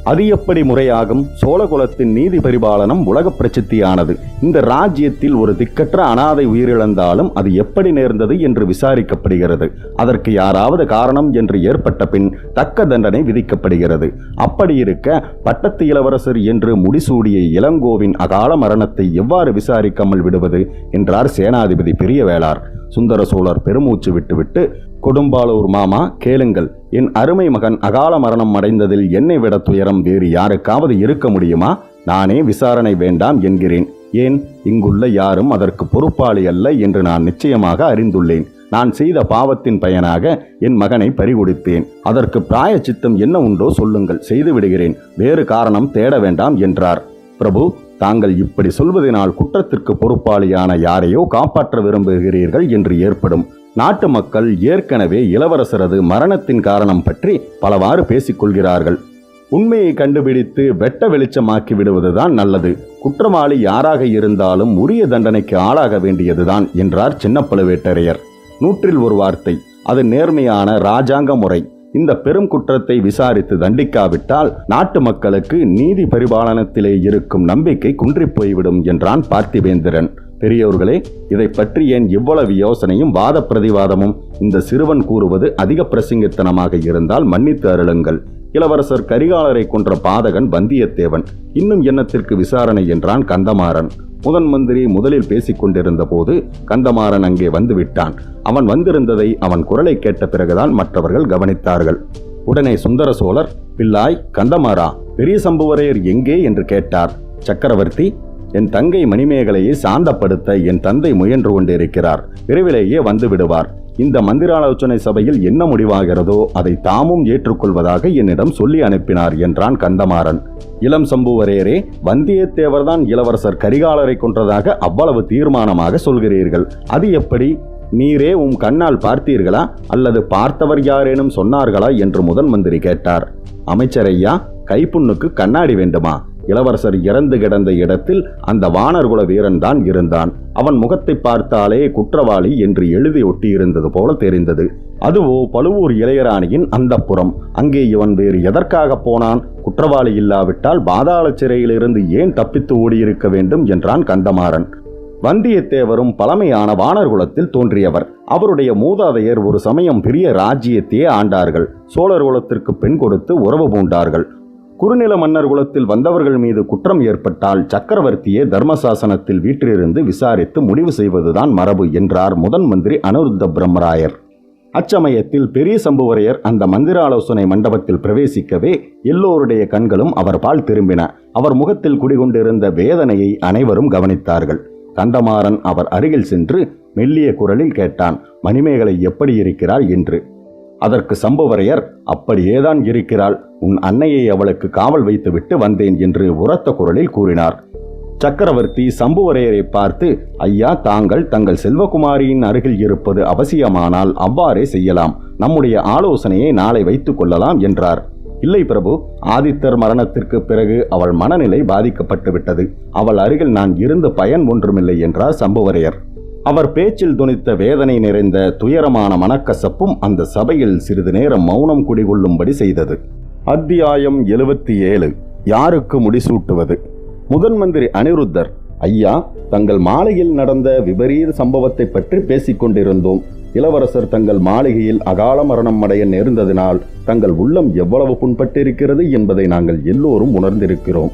அது எப்படி முறையாகும்? சோழகுலத்தின் நீதி பரிபாலனம் உலக பிரசித்தியானது. இந்த ராஜ்யத்தில் ஒரு திக்கற்ற அனாதை உயிரிழந்தாலும் அது எப்படி நேர்ந்தது என்று விசாரிக்கப்படுகிறது. அதற்கு யாராவது காரணம் என்று ஏற்பட்ட பின் தக்க தண்டனை விதிக்கப்படுகிறது. அப்படி இருக்க பட்டத்து இளவரசர் என்று முடிசூடிய இளங்கோவின் அகால மரணத்தை எவ்வாறு விசாரிக்காமல் விடுவது என்றார் சேனாதிபதி பெரிய வேளார். சுந்தர சோழர் பெருமூச்சு விட்டுவிட்டு, கொடும்பாளூர் மாமா, கேளுங்கள். என் அருமை மகன் அகால மரணம் அடைந்ததில் என்னை விட துயரம் வேறு யாருக்காவது இருக்க முடியுமா? நானே விசாரணை வேண்டாம் என்கிறேன். ஏன், இங்குள்ள யாரும் அதற்கு பொறுப்பாளி அல்ல என்று நான் நிச்சயமாக அறிந்துள்ளேன். நான் செய்த பாவத்தின் பயனாக என் மகனை பறிகொடுத்தேன். அதற்கு பிராயச்சித்தம் என்ன உண்டோ சொல்லுங்கள், செய்து விடுகிறேன். வேறு காரணம் தேட வேண்டாம் என்றார். பிரபு, தாங்கள் இப்படி சொல்வதனால் குற்றத்திற்கு பொறுப்பாளியான யாரையோ காப்பாற்ற விரும்புகிறீர்கள் என்று ஏற்படும். நாட்டு மக்கள் ஏற்கனவே இளவரசரது மரணத்தின் காரணம் பற்றி பலவாறு பேசிக்கொள்கிறார்கள். உண்மையை கண்டுபிடித்து வெட்ட வெளிச்சமாக்கி விடுவதுதான் நல்லது. குற்றவாளி யாராக இருந்தாலும் உரிய தண்டனைக்கு ஆளாக வேண்டியதுதான் என்றார் சின்ன பழுவேட்டரையர். 100 வார்த்தை. அது நேர்மையான இராஜாங்க முறை. இந்த பெரும் குற்றத்தை விசாரித்து தண்டிக்காவிட்டால் நாட்டு மக்களுக்கு நீதி பரிபாலனத்திலே இருக்கும் நம்பிக்கை குன்றிப் போய்விடும் என்றான் பார்த்திபேந்திரன். பெரியோர்களே, இதை பற்றி ஏன் இவ்வளவு யோசனையும் வாத பிரதிவாதமும்? இந்த சிறுவன் கூறுவது அதிக பிரசங்கித்தனமாக இருந்தால் மன்னித்து அருளுங்கள். இளவரசர் கரிகாலரை கொன்ற பாதகன் வந்தியத்தேவன். இன்னும் என்னத்திற்கு விசாரணை என்றான் கந்தமாறன். முதன் மந்திரி முதலில் பேசிக் கொண்டிருந்த போது கந்தமாறன் அங்கே வந்துவிட்டான். அவன் வந்திருந்ததை அவன் குரலை கேட்ட பிறகுதான் மற்றவர்கள் கவனித்தார்கள். உடனே சுந்தர சோழர், பிள்ளாய் கந்தமாறா, பெரிய சம்புவரையர் எங்கே என்று கேட்டார். சக்கரவர்த்தி, என் தங்கை மணிமேகலையை சாந்தப்படுத்த என் தந்தை முயன்று கொண்டிருக்கிறார். விரைவிலேயே வந்து விடுவார். இந்த மந்திராலோசனை சபையில் என்ன முடிவாகிறதோ அதை தாமும் ஏற்றுக்கொள்வதாக என்னிடம் சொல்லி அனுப்பினார் என்றான் கந்தமாறன். இளம் சம்புவரையரே, வந்தியத்தேவர்தான் இளவரசர் கரிகாலரை கொன்றதாக அவ்வளவு தீர்மானமாக சொல்கிறீர்கள். அது எப்படி? நீரே உம் கண்ணால் பார்த்தீர்களா, அல்லது பார்த்தவர் யாரேனும் சொன்னார்களா என்று முதன் மந்திரி கேட்டார். அமைச்சரையா, கைப்புண்ணுக்கு கண்ணாடி வேண்டுமா? இளவரசர் இறந்து கிடந்த இடத்தில் அந்த வானர்குல வீரன்தான் இருந்தான். அவன் முகத்தை பார்த்தாலே குற்றவாளி என்று எழுதி ஒட்டியிருந்தது போல தெரிந்தது. அதுவோ பழுவூர் இளையராணியின் அந்தப்புறம். அங்கே இவன் வேறு எதற்காக போனான்? குற்றவாளி இல்லாவிட்டால் பாதாள சிறையிலிருந்து ஏன் தப்பித்து ஓடியிருக்க வேண்டும் என்றான் கந்தமாறன். வந்தியத்தேவரும் பழமையான வானர்குலத்தில் தோன்றியவர். அவருடைய மூதாதையர் ஒரு சமயம் பெரிய ராஜ்யத்தையே ஆண்டார்கள். சோழர் குலத்திற்கு பெண் கொடுத்து உறவு பூண்டார்கள். குறுநில மன்னர் குலத்தில் வந்தவர்கள் மீது குற்றம் ஏற்பட்டால் சக்கரவர்த்தியே தர்மசாசனத்தில் வீற்றிருந்து விசாரித்து முடிவு செய்வதுதான் மரபு என்றார் முதன் மந்திரி அனிருத்த பிரம்மராயர். அச்சமயத்தில் பெரிய சம்புவரையர் அந்த மந்திர ஆலோசனை மண்டபத்தில் பிரவேசிக்கவே எல்லோருடைய கண்களும் அவர் பால் திரும்பின. அவர் முகத்தில் குடிகொண்டிருந்த வேதனையை அனைவரும் கவனித்தார்கள். கந்தமாறன் அவர் அருகில் சென்று மெல்லிய குரலில் கேட்டான், மணிமேகலை எப்படி இருக்கிறாள் என்று. அதற்கு சம்புவரையர், அப்படியேதான் இருக்கிறாள். உன் அன்னையை அவளுக்கு காவல் வைத்துவிட்டு வந்தேன் என்று உரத்த குரலில் கூறினார். சக்கரவர்த்தி சம்புவரையரை பார்த்து, ஐயா, தாங்கள் தங்கள் செல்வகுமாரியின் அருகில் இருப்பது அவசியமானால் அவ்வாறே செய்யலாம். நம்முடைய ஆலோசனையை நாளை வைத்துக் கொள்ளலாம் என்றார். இல்லை பிரபு, ஆதித்தர் மரணத்திற்கு பிறகு அவள் மனநிலை பாதிக்கப்பட்டு விட்டது. அவள் அருகில் நான் இருந்து பயன் ஒன்றுமில்லை என்றார் சம்புவரையர். அவர் பேச்சில் துணித்த வேதனை நிறைந்த துயரமான மனக்கசப்பும் அந்த சபையில் சிறிது நேரம் மௌனம் குடிகொள்ளும்படி செய்தது. அத்தியாயம் 77. யாருக்கு முடிசூட்டுவது? முதன் மந்திரி அனிருத்தர், ஐயா, தங்கள் மாளிகையில் நடந்த விபரீத சம்பவத்தை பற்றி பேசிக் கொண்டிருந்தோம். இளவரசர் தங்கள் மாளிகையில் அகால மரணம் அடைய நேர்ந்ததினால் தங்கள் உள்ளம் எவ்வளவு புண்பட்டிருக்கிறது என்பதை நாங்கள் எல்லோரும் உணர்ந்திருக்கிறோம்.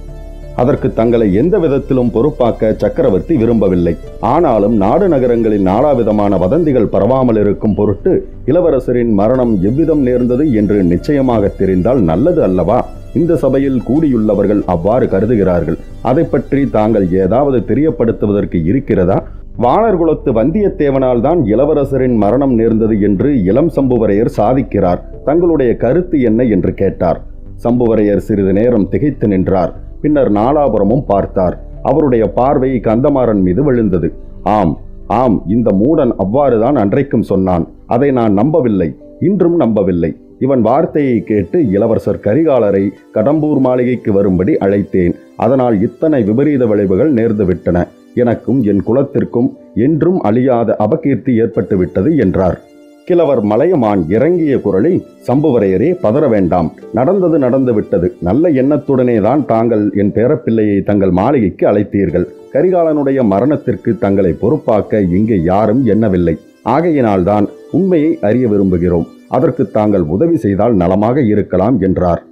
அதற்கு தங்களை எந்த விதத்திலும் பொறுப்பாக்க சக்கரவர்த்தி விரும்பவில்லை. ஆனாலும் நாடு நகரங்களில் நானாவிதமான வதந்திகள் பரவாமல் இருக்கும் பொருட்டு இளவரசரின் மரணம் எவ்விதம் நேர்ந்தது என்று நிச்சயமாக தெரிந்தால் நல்லது அல்லவா? இந்த சபையில் கூடியுள்ளவர்கள் அவ்வாறு கருதுகிறார்கள். அதை பற்றி தாங்கள் ஏதாவது தெரியப்படுத்துவதற்கு இருக்கிறதா? வானர்குலத்து வந்தியத்தேவனால் தான் இளவரசரின் மரணம் நேர்ந்தது என்று இளம் சம்புவரையர் சாதிக்கிறார். தங்களுடைய கருத்து என்ன என்று கேட்டார். சம்புவரையர் சிறிது நேரம் திகைத்து நின்றார். பின்னர் நாலாபுரமும் பார்த்தார். அவருடைய பார்வை கந்தமாறன் மீது விழுந்தது. ஆம் ஆம், இந்த மூடன் அவ்வாறுதான் அன்றைக்கும் சொன்னான். அதை நான் நம்பவில்லை, இன்றும் நம்பவில்லை. இவன் வார்த்தையை கேட்டு இளவரசர் கரிகாலரை கடம்பூர் மாளிகைக்கு வரும்படி அழைத்தேன். அதனால் இத்தனை விபரீத விளைவுகள் நேர்ந்துவிட்டன. எனக்கும் என் குலத்திற்கும் என்றும் அழியாத அபகீர்த்தி ஏற்பட்டுவிட்டது என்றார். கிழவர் மலையமான் இறங்கிய குரலில், சம்புவரையரே, பதற வேண்டாம். நடந்தது நடந்துவிட்டது. நல்ல எண்ணத்துடனே தான் தாங்கள் என் பேரப்பிள்ளையை தங்கள் மாளிகைக்கு அழைத்தீர்கள். கரிகாலனுடைய மரணத்திற்கு தங்களை பொறுப்பாக்க இங்கே யாரும் எண்ணவில்லை. ஆகையினால்தான் உண்மையை அறிய விரும்புகிறோம். அதற்கு தாங்கள் உதவி செய்தால் நலமாக இருக்கலாம் என்றார்.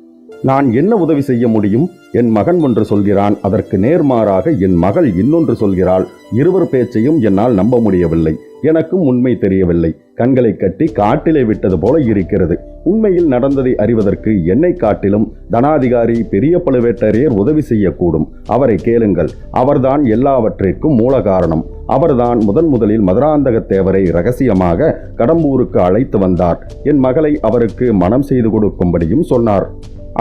நான் என்ன உதவி செய்ய முடியும்? என் மகன் ஒன்று சொல்கிறான், அதற்கு நேர்மாறாக என் மகள் இன்னொன்று சொல்கிறாள். இருவர் பேச்சையும் என்னால் நம்ப முடியவில்லை. எனக்கும் உண்மை தெரியவில்லை. கண்களை கட்டி காட்டிலே விட்டது போல இருக்கிறது. உண்மையில் நடந்ததை அறிவதற்கு என்னை காட்டிலும் தனாதிகாரி பெரிய பழுவேட்டரையர் உதவி செய்யக்கூடும். அவரை கேளுங்கள். அவர்தான் எல்லாவற்றிற்கும் மூல காரணம். அவர்தான் முதலில் மதுராந்தகத்தேவரை ரகசியமாக கடம்பூருக்கு அழைத்து வந்தார். என் மகளை அவருக்கு மனம் செய்து கொடுக்கும்படியும் சொன்னார்.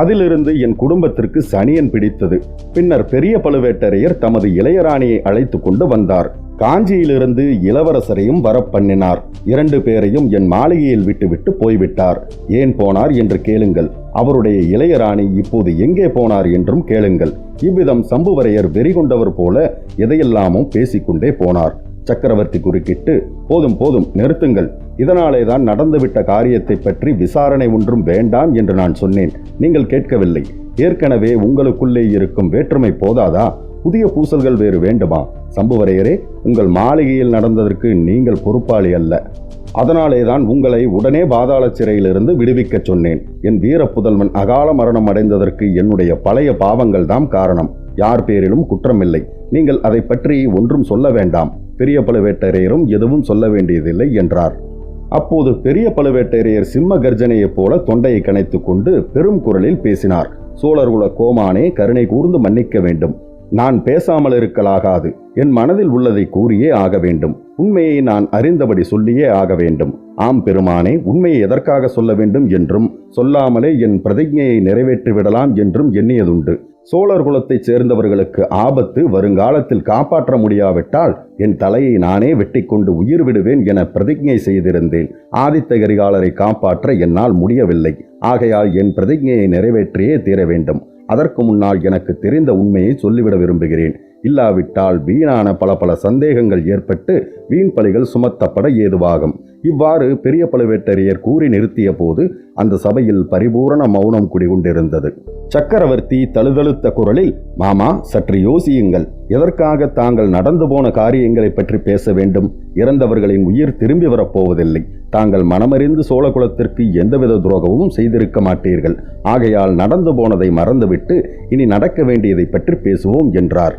அதிலிருந்து என் குடும்பத்திற்கு சனியன் பிடித்தது. பின்னர் பெரிய பழுவேட்டரையர் தமது இளையராணியை அழைத்து கொண்டு வந்தார். காஞ்சியிலிருந்து இளவரசரையும் வரப்பண்ணினார். 2 பேரையும் என் மாளிகையில் விட்டுவிட்டு போய்விட்டார். ஏன் போனார் என்று கேளுங்கள். அவருடைய இளையராணி இப்போது எங்கே போனார் என்றும் கேளுங்கள். இவ்விதம் சம்புவரையர் வெறி கொண்டவர் போல எதையெல்லாமும் பேசிக்கொண்டே போனார். சக்கரவர்த்தி குறுக்கிட்டு, போதும் போதும், நிறுத்துங்கள். இதனாலேதான் நடந்துவிட்ட காரியத்தை பற்றி விசாரணை ஒன்றும் வேண்டாம் என்று நான் சொன்னேன். நீங்கள் கேட்கவில்லை. ஏற்கனவே உங்களுக்குள்ளே இருக்கும் வேற்றுமை போதாதா? புதிய பூசல்கள் வேறு வேண்டுமா? சம்புவரையரே, உங்கள் மாளிகையில் நடந்ததற்கு நீங்கள் பொறுப்பாளி அல்ல. அதனாலேதான் உங்களை உடனே பாதாள சிறையிலிருந்து விடுவிக்கச் சொன்னேன். என் வீரப்புதல்வன் அகால மரணம் அடைந்ததற்கு என்னுடைய பழைய பாவங்கள் தான் காரணம். யார் பேரிலும் குற்றமில்லை. நீங்கள் அதை பற்றி ஒன்றும் சொல்ல வேண்டாம். பெரிய பழுவேட்டரையரும் எதுவும் சொல்ல வேண்டியதில்லை என்றார். அப்போது பெரிய பழுவேட்டரையர் சிம்ம கர்ஜனையைப் போல தொண்டையை கனைத்து கொண்டு பெரும் குரலில் பேசினார். சோழர்குல கோமானே, கருணை கூர்ந்து மன்னிக்க வேண்டும். நான் பேசாமல் இருக்கலாகாது. என் மனதில் உள்ளதை கூறியே ஆக வேண்டும். உண்மையை நான் அறிந்தபடி சொல்லியே ஆக வேண்டும். ஆம் பெருமானே, உண்மையை எதற்காக சொல்ல வேண்டும் என்றும் சொல்லாமலே என் பிரதிஜையை நிறைவேற்றிவிடலாம் என்றும் எண்ணியதுண்டு. சோழர் குலத்தைச் சேர்ந்தவர்களுக்கு ஆபத்து வருங்காலத்தில் காப்பாற்ற முடியாவிட்டால் என் தலையை நானே வெட்டிக்கொண்டு உயிர் விடுவேன் என பிரதிஜை செய்திருந்தேன். ஆதித்த கரிகாலரை காப்பாற்ற என்னால் முடியவில்லை. ஆகையால் என் பிரதிஜையை நிறைவேற்றியே தீர வேண்டும். அதற்கு முன்னால் எனக்கு தெரிந்த உண்மையை சொல்லிவிட விரும்புகிறேன். இல்லாவிட்டால் வீணான பல சந்தேகங்கள் ஏற்பட்டு வீண் பழிகள் சுமத்தப்பட ஏதுவாகும். இவ்வாறு பெரிய பழுவேட்டரையர் கூறி நிறுத்திய போது அந்த சபையில் பரிபூரண மௌனம் குடிகொண்டிருந்தது. சக்கரவர்த்தி தழுதழுத்த குரலில், மாமா, சற்று யோசியுங்கள். எதற்காக தாங்கள் நடந்து போன காரியங்களை பற்றி பேச வேண்டும்? இறந்தவர்களின் உயிர் திரும்பி வரப்போவதில்லை. தாங்கள் மனமறிந்து சோழகுலத்திற்கு எந்தவித துரோகமும் செய்திருக்க மாட்டீர்கள். ஆகையால் நடந்து போனதை மறந்துவிட்டு இனி நடக்க வேண்டியதை பற்றி பேசுவோம் என்றார்.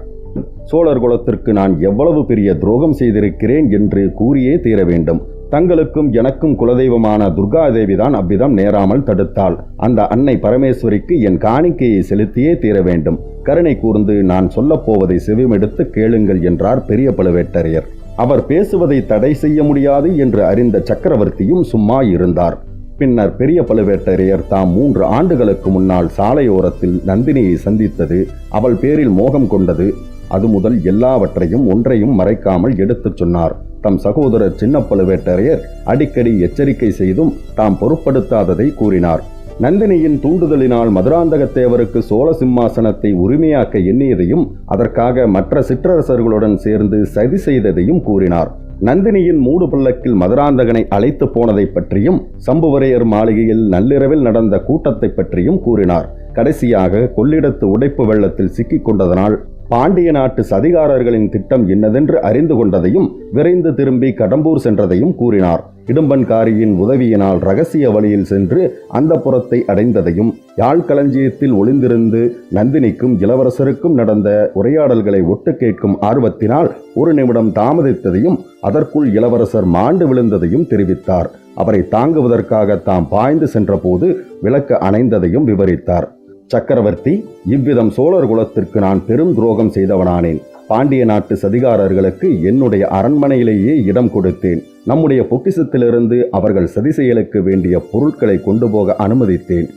சோழர் குலத்திற்கு நான் எவ்வளவு பெரிய துரோகம் செய்திருக்கிறேன் என்று கூறியே தீர வேண்டும். தங்களுக்கும் எனக்கும் குலதெய்வமான துர்காதேவிதான் அவ்விதம் நேராமல் தடுத்தாள். அந்த அன்னை பரமேஸ்வரிக்கு என் காணிக்கையை செலுத்தியே தீர வேண்டும். கருணை கூர்ந்து நான் சொல்லப்போவதை செவிமெடுத்து கேளுங்கள் என்றார் பெரிய பழுவேட்டரையர். அவர் பேசுவதை தடை செய்ய முடியாது என்று அறிந்த சக்கரவர்த்தியும் சும்மா இருந்தார். பின்னர் பெரிய பழுவேட்டரையர் தாம் 3 ஆண்டுகளுக்கு முன்னால் சாலையோரத்தில் நந்தினியை சந்தித்தது, அவள் பேரில் மோகம் கொண்டது, அது முதல் எல்லாவற்றையும் ஒன்றையும் மறைக்காமல் எடுத்துச் சொன்னார். தம் சகோதரர் சின்ன பழுவேட்டரையர் அடிக்கடி எச்சரிக்கை செய்தும் தாம் பொருட்படுத்தாததை கூறினார். நந்தினியின் தூண்டுதலினால் மதுராந்தகத்தேவருக்கு சோழ சிம்மாசனத்தை உரிமையாக்க எண்ணியதையும் அதற்காக மற்ற சிற்றரசர்களுடன் சேர்ந்து சதி செய்ததையும் கூறினார். நந்தினியின் மூடு பல்லக்கில் மதுராந்தகனை அழைத்து போனதை பற்றியும் சம்புவரையர் மாளிகையில் நள்ளிரவில் நடந்த கூட்டத்தை பற்றியும் கூறினார். கடைசியாக கொள்ளிடத்து உடைப்பு வெள்ளத்தில் சிக்கிக் கொண்டதனால் பாண்டிய நாட்டு சதிகாரர்களின் திட்டம் என்னதென்று அறிந்து கொண்டதையும் விரைந்து திரும்பி கடம்பூர் சென்றதையும் கூறினார். இடும்பன்காரியின் உதவியினால் இரகசிய வழியில் சென்று அந்த புறத்தை அடைந்ததையும், யாழ் களஞ்சியத்தில் ஒளிந்திருந்து நந்தினிக்கும் இளவரசருக்கும் நடந்த உரையாடல்களை ஒட்டு கேட்கும் ஆர்வத்தினால் 1 நிமிடம் தாமதித்ததையும், அதற்குள் இளவரசர் மாண்டு விழுந்ததையும் தெரிவித்தார். அவரை தாங்குவதற்காக தாம் பாய்ந்து சென்றபோது விளக்கு அணைந்ததையும் விவரித்தார். சக்கரவர்த்தி, இவ்விதம் சோழர் குலத்திற்கு நான் பெரும் துரோகம் செய்தவனானேன். பாண்டிய நாட்டு சதிகாரர்களுக்கு என்னுடைய அரண்மனையிலேயே இடம் கொடுத்தேன். நம்முடைய பொக்கிஷத்திலிருந்து அவர்கள் சதி செயலுக்கு வேண்டிய பொருட்களை கொண்டு போக அனுமதித்தேன்.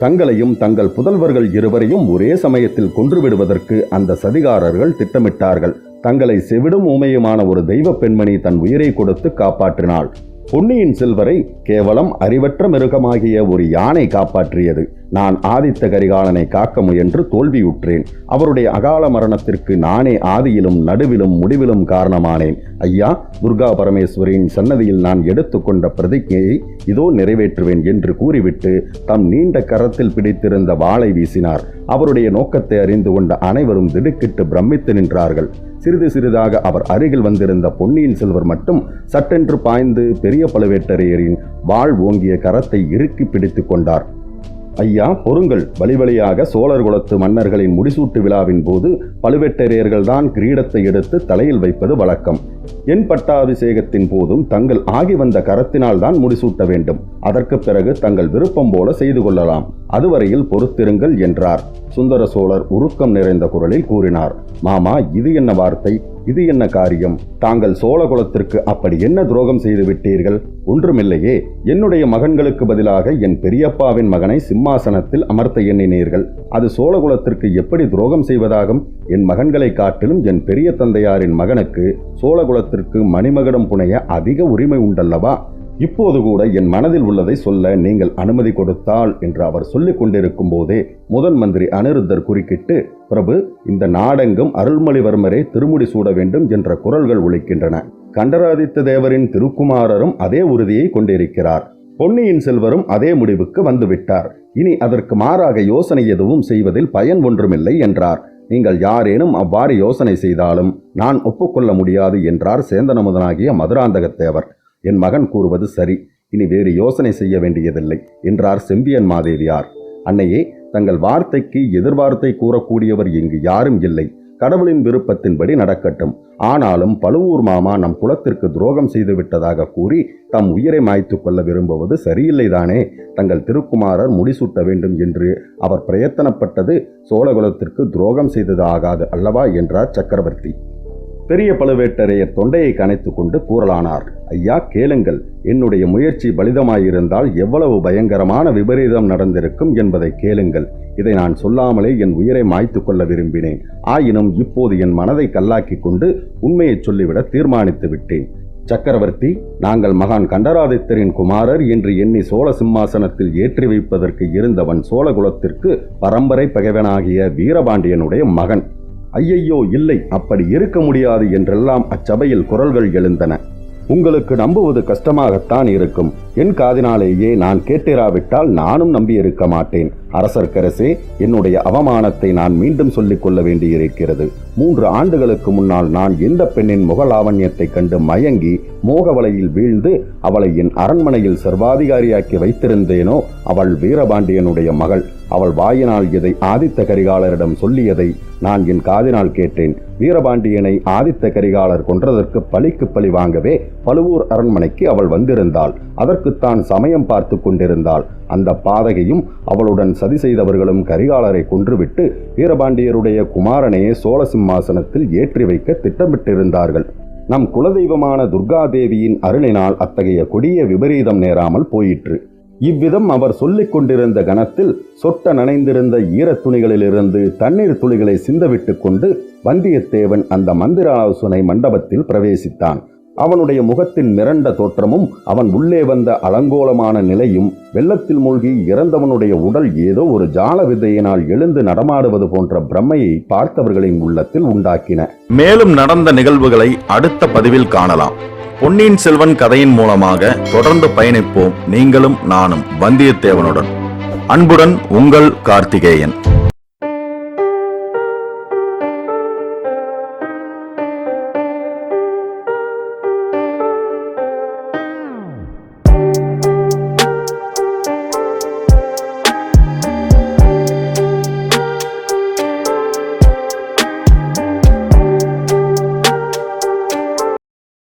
தங்களையும் தங்கள் புதல்வர்கள் இருவரையும் ஒரே சமயத்தில் கொன்றுவிடுவதற்கு அந்த சதிகாரர்கள் திட்டமிட்டார்கள். தங்களை செவிடும் ஊமையுமான ஒரு தெய்வ பெண்மணி தன் உயிரை கொடுத்து காப்பாற்றினாள். பொன்னியின் செல்வரை கேவலம் அறிவற்ற மிருகமாகிய ஒரு யானை காப்பாற்றியது. நான் ஆதித்த கரிகாலனை காக்க முயன்று தோல்வியுற்றேன். அவருடைய அகால மரணத்திற்கு நானே ஆதியிலும் நடுவிலும் முடிவிலும் காரணமானேன். ஐயா, துர்கா பரமேஸ்வரியின் சன்னதியில் நான் எடுத்துக்கொண்ட பிரதிஜையை இதோ நிறைவேற்றுவேன் என்று கூறிவிட்டு தம் நீண்ட கரத்தில் பிடித்திருந்த வாளை வீசினார். அவருடைய நோக்கத்தை அறிந்து கொண்ட அனைவரும் திடுக்கிட்டு பிரமித்து நின்றார்கள். சிறிது சிறிதாக அவர் அருகில் வந்திருந்த பொன்னியின் செல்வர் மட்டும் சட்டென்று பாய்ந்து பெரிய பழுவேட்டரையரின் வாள் ஓங்கிய கரத்தை இறுக்கி பிடித்து கொண்டார். ஐயா, பொறுங்கள். வழிவழியாக சோழர் குலத்து மன்னர்களின் முடிசூட்டு விழாவின் போது பழுவேட்டரையர்கள் தான் கிரீடத்தை எடுத்து தலையில் வைப்பது வழக்கம். என் பட்டாபிஷேகத்தின் போதும் தங்கள் ஆகி வந்த கரத்தினால் தான் முடிசூட்ட வேண்டும். அதற்கு பிறகு தங்கள் விருப்பம் போல செய்து கொள்ளலாம். அதுவரையில் பொறுத்திருங்கள் என்றார். சுந்தர சோழர் உருக்கம் நிறைந்த குரலில் கூறினார். மாமா, இது என்ன வார்த்தை? இது என்ன காரியம்? தாங்கள் சோழ குலத்திற்கு அப்படி என்ன துரோகம் செய்து விட்டீர்கள்? ஒன்றுமில்லையே. என்னுடைய மகன்களுக்கு பதிலாக என் பெரியப்பாவின் மகனை சிம்மாசனத்தில் அமர்த்த எண்ணினீர்கள். அது சோழ குலத்திற்கு எப்படி துரோகம் செய்வதாகும்? என் மகன்களை காட்டிலும் என் பெரிய தந்தையாரின் மகனுக்கு சோழ குலத்திற்கு மணிமகுடம் புனைய அதிக உரிமை உண்டல்லவா? இப்போது கூட என் மனதில் உள்ளதை சொல்ல நீங்கள் அனுமதி கொடுத்தால் என்று அவர் சொல்லிக் கொண்டிருக்கும் போதே முதன் மந்திரி அனிருத்தர் குறுக்கிட்டு, பிரபு, இந்த நாடெங்கும் அருள்மொழிவர்மரே திருமுடி சூட வேண்டும் என்ற குரல்கள் ஒலிக்கின்றன. கண்டராதித்த தேவரின் திருக்குமாரரும் அதே உறுதியை கொண்டிருக்கிறார். பொன்னியின் செல்வரும் அதே முடிவுக்கு வந்துவிட்டார். இனி அதற்கு மாறாக யோசனை எதுவும் செய்வதில் பயன் ஒன்றுமில்லை என்றார். நீங்கள் யாரேனும் அவ்வாறு யோசனை செய்தாலும் நான் ஒப்புக்கொள்ள முடியாது என்றார் சேந்தனமுதனாகிய மதுராந்தகத்தேவர். என் மகன் கூறுவது சரி. இனி வேறு யோசனை செய்ய வேண்டியதில்லை என்றார் செம்பியன் மாதேவியார். அன்னையே, தங்கள் வார்த்தைக்கு எதிர்வார்த்தை கூறக்கூடியவர் இங்கு யாரும் இல்லை. கடவுளின் விருப்பத்தின்படி நடக்கட்டும். ஆனாலும் பழுவூர் மாமா நம் குலத்திற்கு துரோகம் செய்து விட்டதாக கூறி தம் உயிரை மாய்த்து கொள்ள விரும்புவது சரியில்லைதானே? தங்கள் திருக்குமாரர் முடிசூட்ட வேண்டும் என்று அவர் பிரயத்தனப்பட்டது சோழகுலத்திற்கு துரோகம் செய்தது ஆகாது அல்லவா என்றார் சக்கரவர்த்தி. பெரிய பழுவேட்டரையர் தொண்டையை கனைத்து கொண்டு கூறலானார். ஐயா, கேளுங்கள். என்னுடைய முயற்சி பலிதமாயிருந்தால் எவ்வளவு பயங்கரமான விபரீதம் நடந்திருக்கும் என்பதை கேளுங்கள். இதை நான் சொல்லாமலே என் உயிரை மாய்த்து கொள்ள விரும்பினேன். ஆயினும் இப்போது என் மனதை கல்லாக்கி கொண்டு உண்மையை சொல்லிவிட தீர்மானித்து விட்டேன். சக்கரவர்த்தி, நாங்கள் மகான் கண்டராதித்தரின் குமாரர் என்று எண்ணி சோழ சிம்மாசனத்தில் ஏற்றி வைப்பதற்கு இருந்தவன் சோழகுலத்திற்கு பரம்பரை பகைவனாகிய வீரபாண்டியனுடைய மகன். ஐயையோ, இல்லை, அப்படி இருக்க முடியாது என்றெல்லாம் அச்சபையில் குரல்கள் எழுந்தன. உங்களுக்கு நம்புவது கஷ்டமாகத்தான் இருக்கும். என் காதினாலேயே நான் கேட்டிராவிட்டால் நானும் நம்பியிருக்க மாட்டேன். அரசர்க்கரசே, என்னுடைய அவமானத்தை நான் மீண்டும் சொல்லிக் கொள்ள வேண்டியிருக்கிறது. 3 ஆண்டுகளுக்கு முன்னால் நான் எந்த பெண்ணின் முகலாவண்யத்தை கண்டு மயங்கி மோகவலையில் வீழ்ந்து அவளை என் அரண்மனையில் சர்வாதிகாரியாக்கி வைத்திருந்தேனோ அவள் வீரபாண்டியனுடைய மகள். அவள் வாயினால் இதை ஆதித்த கரிகாலரிடம் சொல்லியதை நான் என் காதினால் கேட்டேன். வீரபாண்டியனை ஆதித்த கரிகாலர் கொன்றதற்கு பழிக்கு பழி வாங்கவே பழுவூர் அரண்மனைக்கு அவள் வந்திருந்தாள். அதற்குத்தான் சமயம் பார்த்து கொண்டிருந்தாள். அந்த பாதகையும் அவளுடன் சதி செய்தவர்களும் கரிகாலரை கொன்றுவிட்டு வீரபாண்டியருடைய குமாரனையே சோழ சிம்மாசனத்தில் ஏற்றி வைக்க திட்டமிட்டிருந்தார்கள். நம் குலதெய்வமான துர்காதேவியின் அருளினால் அத்தகைய கொடிய விபரீதம் நேராமல் போயிற்று. இவ்விதம் அவர் சொல்லிக் கொண்டிருந்த கணத்தில் சொட்ட நனைந்திருந்த ஈரத் துணிகளிலிருந்து தண்ணீர் துளிகளை சிந்தவிட்டு கொண்டு வந்தியத்தேவன் அந்த மந்திர ஆலோசனை மண்டபத்தில் பிரவேசித்தான். அவனுடைய முகத்தின் மிரண்ட தோற்றமும் அவன் உள்ளே வந்த அலங்கோலமான நிலையும் வெள்ளத்தில் மூழ்கி இறந்தவனுடைய உடல் ஏதோ ஒரு ஜால விதையினால் எழுந்து நடமாடுவது போன்ற பிரமையை பார்த்தவர்களின் உள்ளத்தில் உண்டாக்கின. மேலும் நடந்த நிகழ்வுகளை அடுத்த பதிவில் காணலாம். பொன்னியின் செல்வன் கதையின் மூலமாக தொடர்ந்து பயணிப்போம். நீங்களும் நானும் வந்தியத்தேவனுடன். அன்புடன் உங்கள் கார்த்திகேயன்.